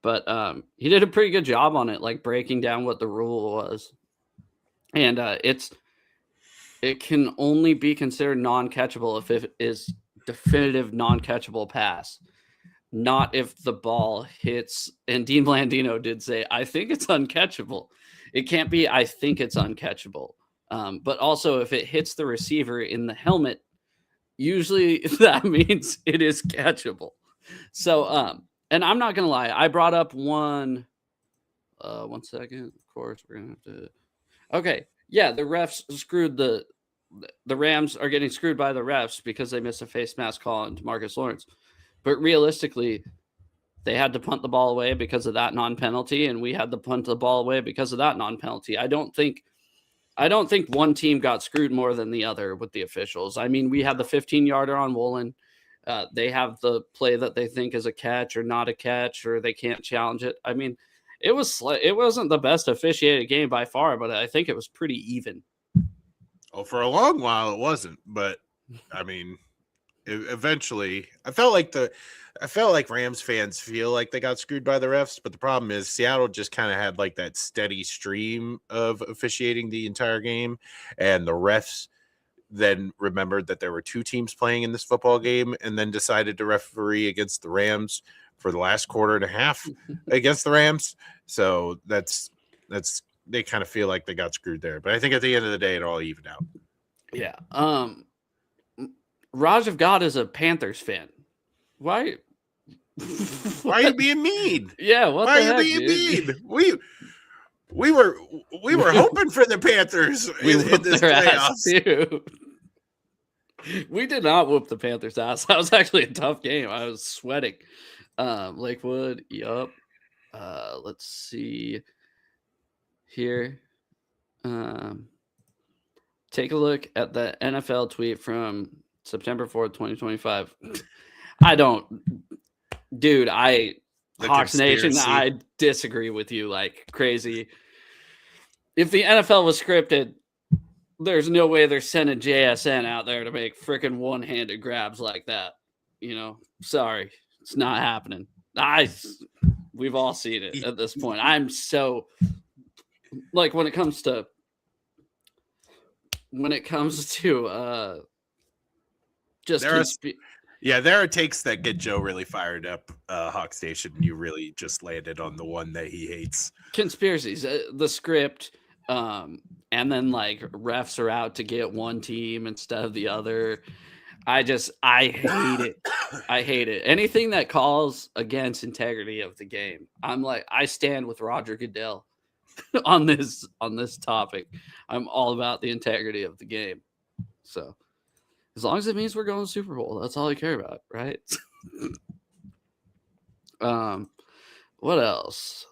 But he did a pretty good job on it, like breaking down what the rule was. And it can only be considered non-catchable if it is definitive non-catchable pass, not if the ball hits. And Dean Blandino did say, I think it's uncatchable. It can't be, I think it's uncatchable. But also if it hits the receiver in the helmet, usually that means it is catchable. So, and I'm not going to lie. I brought up one second. Of course, we're going to have to. Okay. Yeah. The refs screwed the the Rams are getting screwed by the refs because they missed a face mask call on Marcus Lawrence. But realistically, they had to punt the ball away because of that non-penalty, and we had to punt the ball away because of that non-penalty. I don't think one team got screwed more than the other with the officials. I mean, we had the 15-yarder on Woolen. They have the play that they think is a catch or not a catch, or they can't challenge it. I mean, it wasn't the best officiated game by far, but I think it was pretty even. Oh, for a long while it wasn't, but I mean, eventually, I felt like Rams fans feel like they got screwed by the refs, but the problem is Seattle just kind of had like that steady stream of officiating the entire game, and the refs then remembered that there were two teams playing in this football game and then decided to referee against the Rams for the last quarter and a half against the Rams. So that's they kind of feel like they got screwed there. But I think at the end of the day, it all evened out. Yeah. Raj of God is a Panthers fan. Why? Why are you being mean? Yeah, what Why the heck, are you being dude? mean? We were hoping for the Panthers in this playoffs. Too. We did not whoop the Panthers' ass. That was actually a tough game. I was sweating. Lakewood, yup. Let's see here. Take a look at the NFL tweet from September 4th, 2025. Hawks Nation, I disagree with you like crazy. If the NFL was scripted, there's no way they're sending JSN out there to make freaking one-handed grabs like that. Sorry, it's not happening. We've all seen it at this point. I'm so like when it comes to there are takes that get Joe really fired up. Hawk Station, you really just landed on the one that he hates. Conspiracies, the script, and then like refs are out to get one team instead of the other. I hate it. I hate it. Anything that calls against integrity of the game. I'm like, I stand with Roger Goodell on this topic. I'm all about the integrity of the game. So as long as it means we're going to Super Bowl, that's all I care about, right? What else?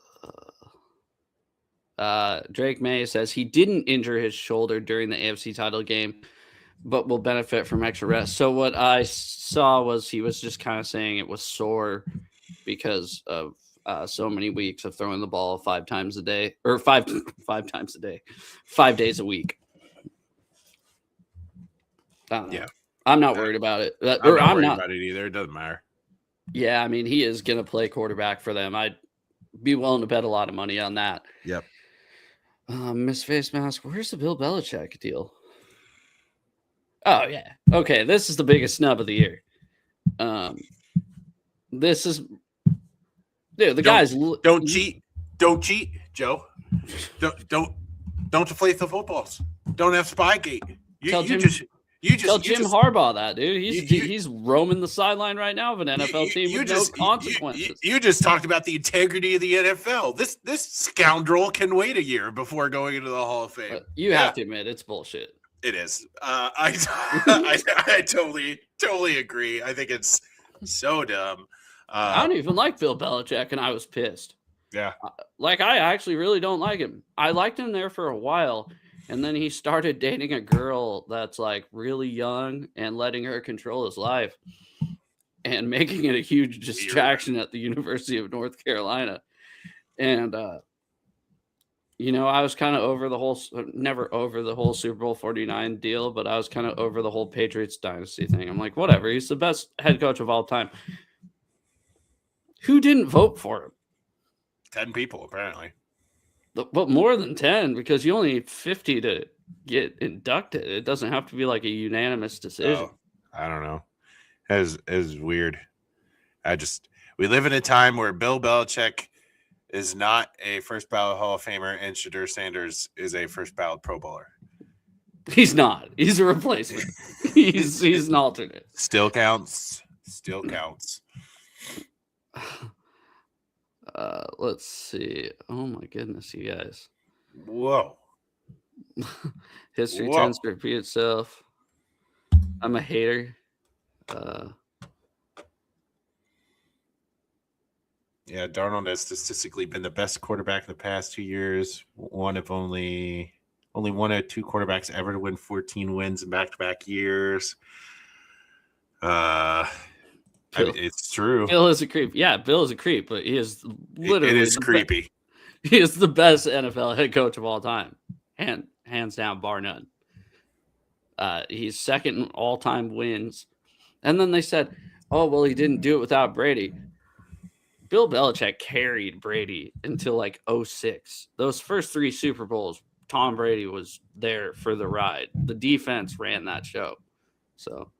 Drake May says he didn't injure his shoulder during the AFC title game, but will benefit from extra rest. So what I saw was he was just kind of saying it was sore because of so many weeks of throwing the ball 5 times a day, or five times a day, 5 days a week. I don't know. Yeah, I'm not worried about it. I'm not worried about it either. It doesn't matter. Yeah, I mean, he is going to play quarterback for them. I'd be willing to bet a lot of money on that. Yep. Miss Face Mask, where's the Bill Belichick deal? Oh, yeah. Okay, this is the biggest snub of the year. This is... Dude, guys... Don't cheat. Don't cheat, Joe. Don't deflate the footballs. Don't have Spygate. Tell Jim Harbaugh that, dude. He's roaming the sideline right now of an NFL team with no consequences. You just talked about the integrity of the NFL. This scoundrel can wait a year before going into the Hall of Fame. You have to admit it's bullshit. It is. I totally agree. I think it's so dumb. I don't even like Bill Belichick, and I was pissed. Yeah. I actually really don't like him. I liked him there for a while. And then he started dating a girl that's like really young and letting her control his life and making it a huge distraction at the University of North Carolina. And, I was kind of never over the whole Super Bowl 49 deal, but I was kind of over the whole Patriots dynasty thing. I'm like, whatever. He's the best head coach of all time. Who didn't vote for him? 10 people, apparently. But more than 10, because you only need 50 to get inducted. It doesn't have to be like a unanimous decision. Oh, I don't know. It is weird. We live in a time where Bill Belichick is not a first ballot Hall of Famer and Shadur Sanders is a first ballot Pro Bowler. He's not. He's a replacement. he's an alternate. Still counts. Let's see. Oh my goodness, you guys. Whoa. History Whoa. tends to repeat itself. I'm a hater. Yeah, Darnold has statistically been the best quarterback in the past 2 years. One of only one of two quarterbacks ever to win 14 wins in back-to-back years. It's true. Bill is a creep. Yeah, Bill is a creep, but he is literally It is creepy. He is the best NFL head coach of all time, hands down, bar none. He's second in all-time wins. And then they said, "Oh, well, he didn't do it without Brady." Bill Belichick carried Brady until like 06. Those first 3 Super Bowls, Tom Brady was there for the ride. The defense ran that show. So,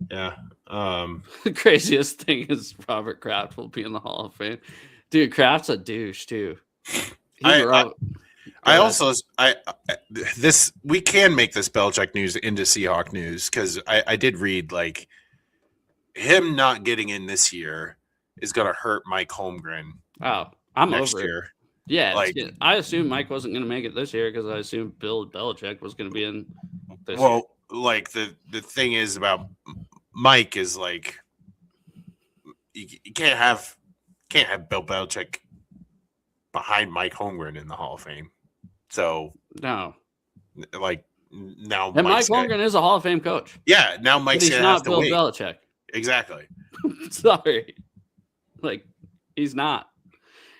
yeah. the craziest thing is Robert Kraft will be in the Hall of Fame. Dude, Kraft's a douche too. We can make this Belichick news into Seahawk news because I did read like him not getting in this year is going to hurt Mike Holmgren. Oh, I'm next over year. it. Yeah, like I assumed Mike wasn't going to make it this year because I assumed Bill Belichick was going to be in this year. Like the thing is about Mike is like you can't have Bill Belichick behind Mike Holmgren in the Hall of Fame. So no, like now, and Mike Holmgren is a Hall of Fame coach. Yeah, now Mike's gonna have to Bill wait. Belichick. Exactly. Sorry, like he's not.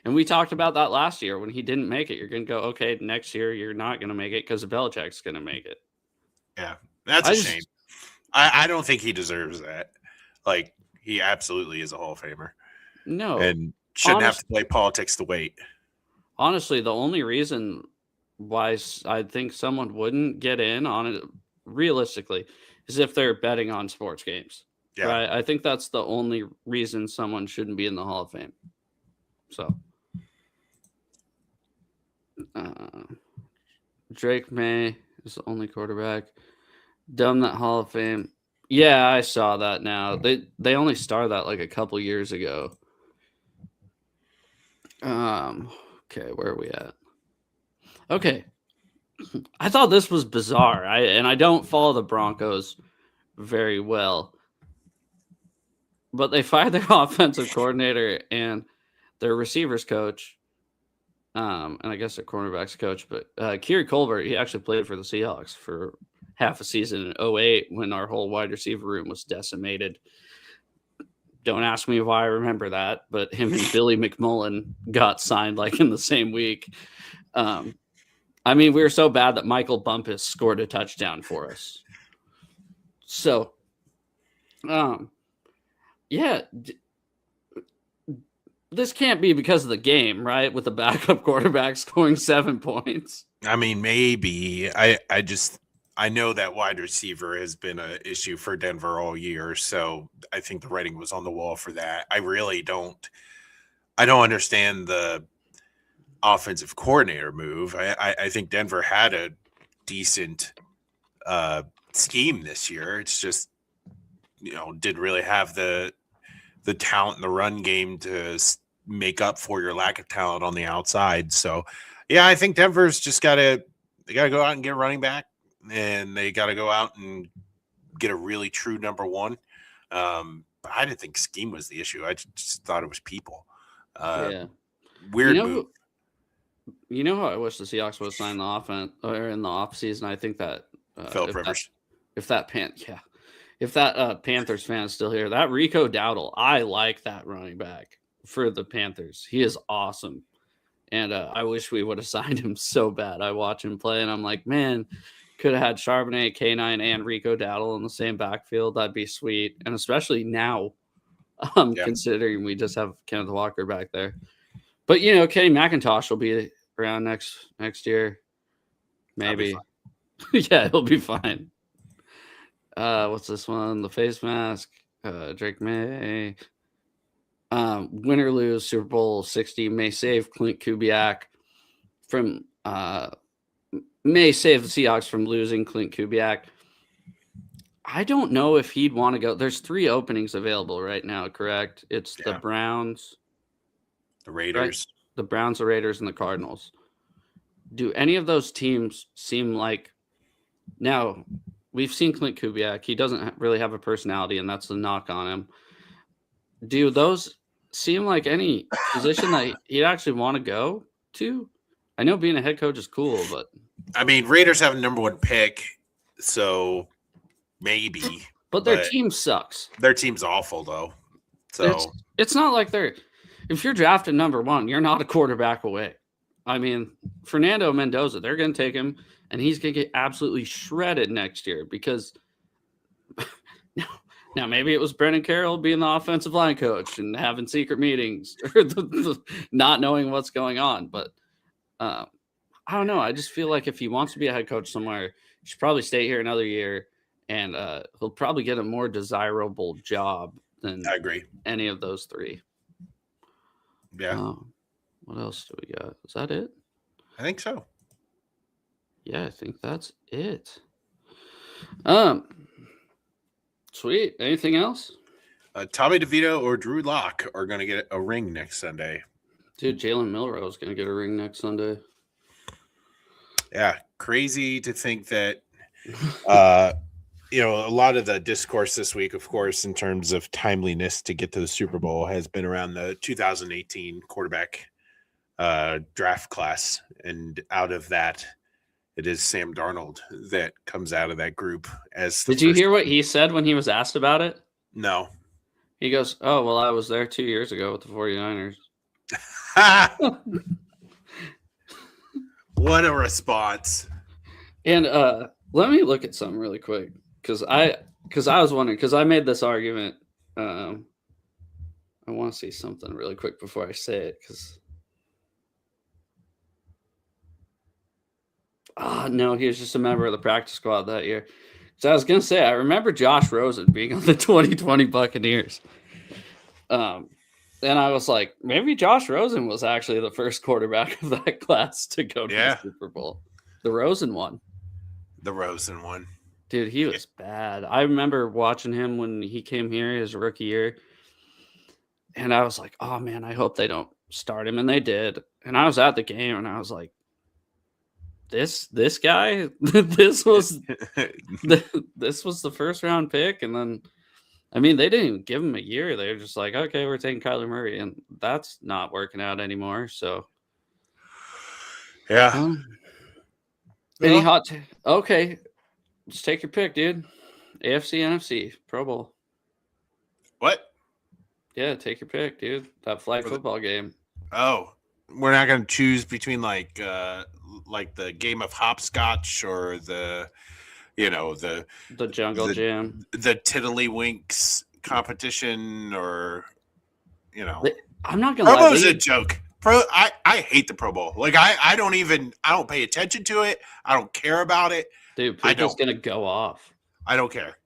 And we talked about that last year when he didn't make it. You're going to go, okay, next year you're not going to make it because Belichick's going to make it. Yeah, that's a shame. I don't think he deserves that. Like, he absolutely is a Hall of Famer. No. And shouldn't have to play politics to wait. Honestly, the only reason why I think someone wouldn't get in on it, realistically, is if they're betting on sports games. Yeah. Right? I think that's the only reason someone shouldn't be in the Hall of Fame. So. Drake May is the only quarterback. Dumb that Hall of Fame. Yeah, I saw that now. They only started that like a couple years ago. Okay, where are we at? Okay. I thought this was bizarre. I don't follow the Broncos very well. But they fired their offensive coordinator and their receivers coach. And I guess their cornerbacks coach, but Kiri Colbert, he actually played for the Seahawks for half a season in 2008 when our whole wide receiver room was decimated. Don't ask me why I remember that, but him and Billy McMullen got signed like in the same week. I mean, we were so bad that Michael Bumpus scored a touchdown for us. So, yeah. This can't be because of the game, right? With the backup quarterback scoring 7 points. I mean, maybe. I know that wide receiver has been an issue for Denver all year, so I think the writing was on the wall for that. I don't understand the offensive coordinator move. I think Denver had a decent scheme this year. It's just, didn't really have the talent in the run game to make up for your lack of talent on the outside. So, yeah, I think Denver's just they got to go out and get a running back, and they got to go out and get a really true number one. But I didn't think scheme was the issue. I just thought it was people. Yeah. Weird move. You know how I wish the Seahawks would have signed the offense or in the offseason? I think that Philip Rivers. If that Panthers fan is still here, that Rico Dowdle, I like that running back for the Panthers. He is awesome. And I wish we would have signed him so bad. I watch him play, and I'm like, man, could have had Charbonnet, K9, and Rico Dowdle in the same backfield. That'd be sweet. And especially now, considering we just have Kenneth Walker back there. But, Kenny McIntosh will be around next year. Maybe. Yeah, he'll be fine. What's this one? The face mask. Drake May. Win or lose Super Bowl 60 may save Clint Kubiak from may save the Seahawks from losing Clint Kubiak. I don't know if he'd want to go. There's 3 openings available right now, correct? It's the Browns, the Raiders, right? The Browns, the Raiders, and the Cardinals. do any of those teams seem like now we've seen Clint Kubiak. He doesn't really have a personality, and that's the knock on him. Do those seem like any position that he'd actually want to go to? I know being a head coach is cool, but I mean, Raiders have a number 1 pick, so maybe. But their team sucks. Their team's awful, though. So it's not like if you're drafted number 1, you're not a quarterback away. I mean, Fernando Mendoza, they're going to take him, and he's going to get absolutely shredded next year because now maybe it was Brendan Carroll being the offensive line coach and having secret meetings or not knowing what's going on. But I don't know. I just feel like if he wants to be a head coach somewhere, he should probably stay here another year, and he'll probably get a more desirable job than I agree. Any of those 3. Yeah. What else do we got? Is that it? I think so. Yeah, I think that's it. Sweet. Anything else? Tommy DeVito or Drew Lock are going to get a ring next Sunday. Dude, Jalen Milroe is going to get a ring next Sunday. Yeah, crazy to think that, a lot of the discourse this week, of course, in terms of timeliness to get to the Super Bowl has been around the 2018 quarterback draft class. And out of that, it is Sam Darnold that comes out of that group. Did you hear what he said when he was asked about it? No. He goes, "Oh, well, I was there 2 years ago with the 49ers." What a response. And let me look at something really quick because I was wondering, because I made this argument. I want to see something really quick before I say it because no, he was just a member of the practice squad that year. So I was going to say, I remember Josh Rosen being on the 2020 Buccaneers. And I was like, maybe Josh Rosen was actually the first quarterback of that class to go to the Super Bowl. The Rosen one. Dude, he was bad. I remember watching him when he came here his rookie year. And I was like, oh, man, I hope they don't start him. And they did. And I was at the game, and I was like, this guy, this was the first round pick. And then, I mean, they didn't even give him a year. They were just like, okay, we're taking Kyler Murray. And that's not working out anymore. So, yeah. Any hot okay. Just take your pick, dude. AFC, NFC, Pro Bowl. What? Yeah, take your pick, dude. That flag football game. Oh, we're not going to choose between like the game of hopscotch or the jungle jam, the tiddlywinks competition, or I'm not gonna lie. Pro Bowl's lie, a joke. I hate the Pro Bowl. Like I don't pay attention to it. I don't care about it. Dude, Puka's gonna go off. I don't care.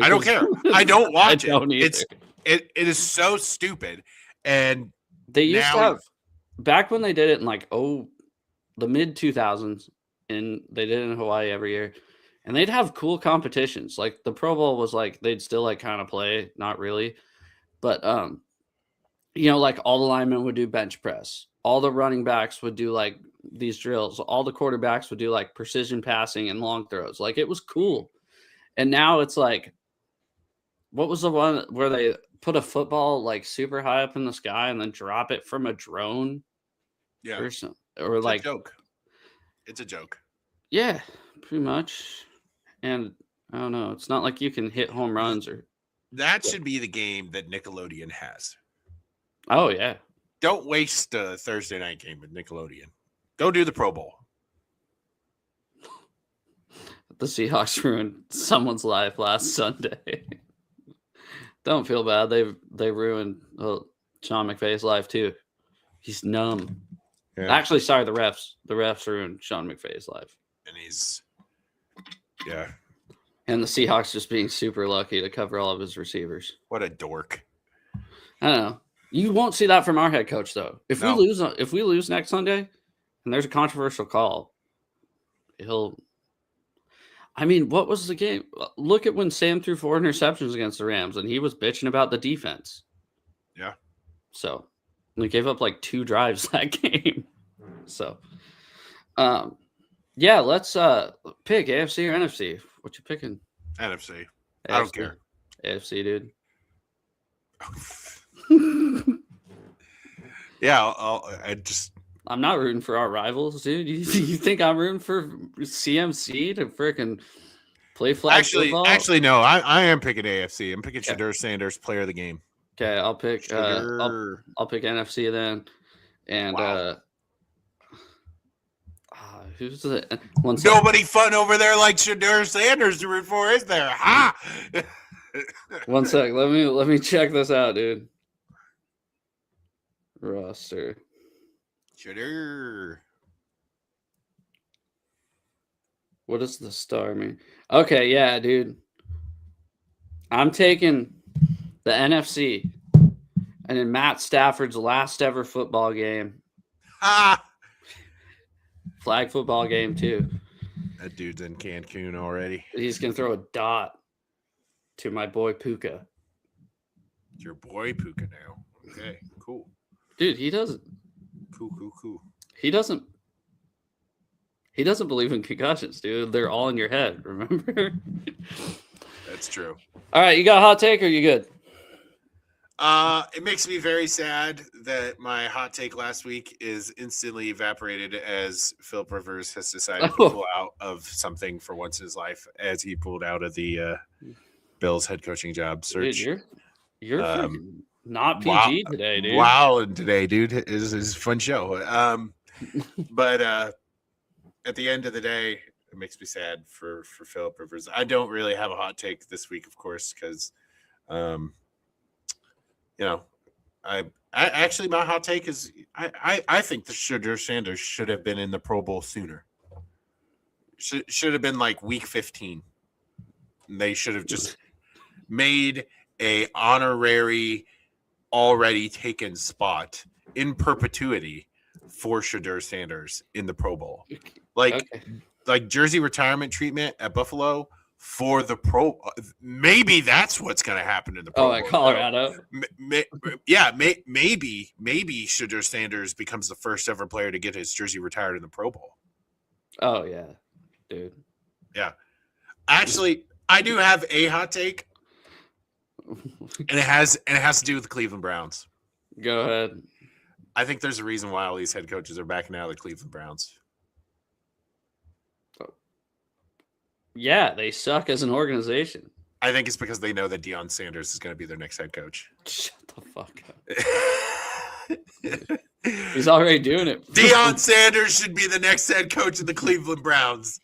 I don't care. I don't watch it. It is so stupid. And they used to have back when they did it in like the mid 2000s, and they did it in Hawaii every year. And they'd have cool competitions. Like the Pro Bowl was like they'd still like kind of play, not really. But like all the linemen would do bench press. All the running backs would do like these drills. All the quarterbacks would do like precision passing and long throws. Like it was cool. And now it's like, what was the one where they put a football like super high up in the sky and then drop it from a drone? Yeah. Or it's like a joke. It's a joke. Yeah, pretty much. And I don't know. It's not like you can hit home runs or. That should be the game that Nickelodeon has. Oh, yeah. Don't waste a Thursday night game with Nickelodeon. Go do the Pro Bowl. The Seahawks ruined someone's life last Sunday. Don't feel bad. They ruined Sean McVay's life too. He's numb. Yeah. Actually, sorry, the refs. The refs ruined Sean McVay's life. And he's yeah. And the Seahawks just being super lucky to cover all of his receivers. What a dork. I don't know. You won't see that from our head coach though. If we lose next Sunday and there's a controversial call, I mean, what was the game? Look at when Sam threw 4 interceptions against the Rams and he was bitching about the defense. Yeah. So they gave up like 2 drives that game. So Yeah, let's pick AFC or NFC. What you picking? NFC. AFC. I don't care. AFC, dude. Yeah, I'm not rooting for our rivals, dude. You think I'm rooting for CMC to freaking play flag football? Actually, no. I am picking AFC. I'm picking Shedeur Sanders, player of the game. Okay, I'll pick. I'll pick NFC then, and who's the one? Nobody fun over there like Shedeur Sanders to root for, is there? Ha! One sec. Let me check this out, dude. Roster. Shedeur. What does the star mean? Okay, yeah, dude. I'm taking the NFC, and in Matt Stafford's last ever football game. Ah! Flag football game, too. That dude's in Cancun already. He's going to throw a dot to my boy Puka. Your boy Puka now. Okay, cool. Dude, he doesn't. Cool. He doesn't believe in concussions, dude. They're all in your head, remember? That's true. All right, you got a hot take or you good? It makes me very sad that my hot take last week is instantly evaporated as Philip Rivers has decided to pull out of something for once in his life as he pulled out of the Bills head coaching job search. Dude, you're not PG today, dude. Wow, and today, dude, is a fun show. But at the end of the day, it makes me sad for Philip Rivers. I don't really have a hot take this week, of course, because I actually my hot take is I think the Shedeur Sanders should have been in the Pro Bowl sooner. Should have been like week 15. They should have just made a honorary already taken spot in perpetuity for Shedeur Sanders in the Pro Bowl. Like jersey retirement treatment at Buffalo for the Pro. Maybe that's what's going to happen in the Pro Bowl. At Colorado. Maybe Shedeur Sanders becomes the first ever player to get his jersey retired in the Pro Bowl. Oh yeah, dude. Yeah. Actually, I do have a hot take. And it has to do with the Cleveland Browns. Go ahead. I think there's a reason why all these head coaches are backing out of the Cleveland Browns. Yeah, they suck as an organization. I think it's because they know that Deion Sanders is going to be their next head coach. Shut the fuck up. He's already doing it. Deion Sanders should be the next head coach of the Cleveland Browns.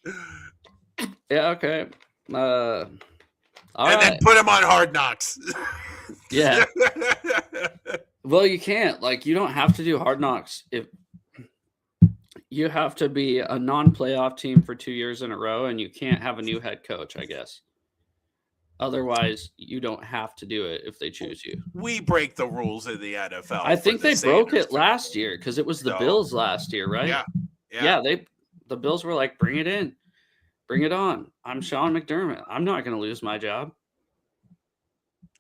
Yeah, okay. Then put him on Hard Knocks. Yeah. Well, you can't. Like, you don't have to do Hard Knocks if you have to be a non-playoff team for 2 years in a row, and you can't have a new head coach, I guess. Otherwise, you don't have to do it if they choose you. We break the rules of the NFL. I think they broke it last year because it was the Bills last year, right? Yeah. The Bills were like, bring it in. Bring it on. I'm Sean McDermott. I'm not going to lose my job.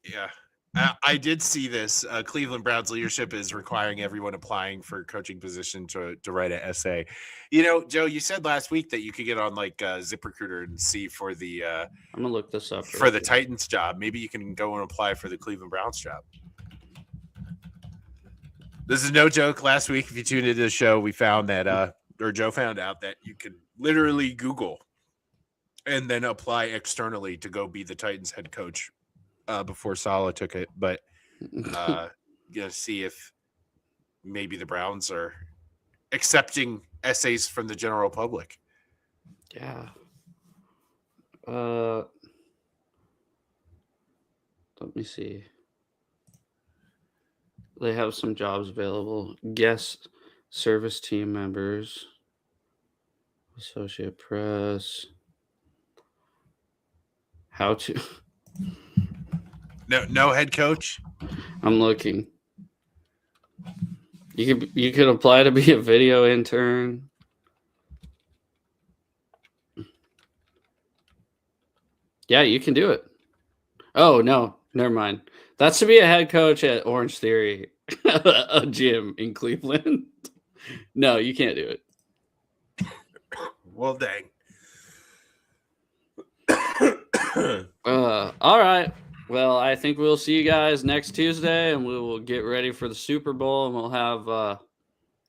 Yeah. I did see this. Cleveland Browns leadership is requiring everyone applying for a coaching position to write an essay. You know, Joe, you said last week that you could get on like ZipRecruiter and see for the I'm gonna look this up for the Titans job. Maybe you can go and apply for the Cleveland Browns job. This is no joke. Last week, if you tuned into the show, we found that or Joe found out that you could literally Google and then apply externally to go be the Titans head coach. Before Saleh took it, but see if maybe the Browns are accepting essays from the general public. Yeah. Let me see. They have some jobs available. Guest service team members, associate press. How to. No head coach. I'm looking. You could apply to be a video intern. Yeah, you can do it. Oh no, never mind. That's to be a head coach at Orange Theory, a gym in Cleveland. No, you can't do it. Well, dang. All right. Well, I think we'll see you guys next Tuesday, and we will get ready for the Super Bowl, and we'll have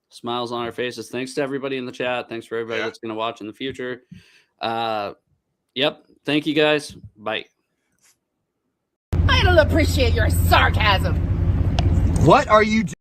smiles on our faces. Thanks to everybody in the chat. Thanks for everybody that's going to watch in the future. Yep. Thank you, guys. Bye. I don't appreciate your sarcasm. What are you doing?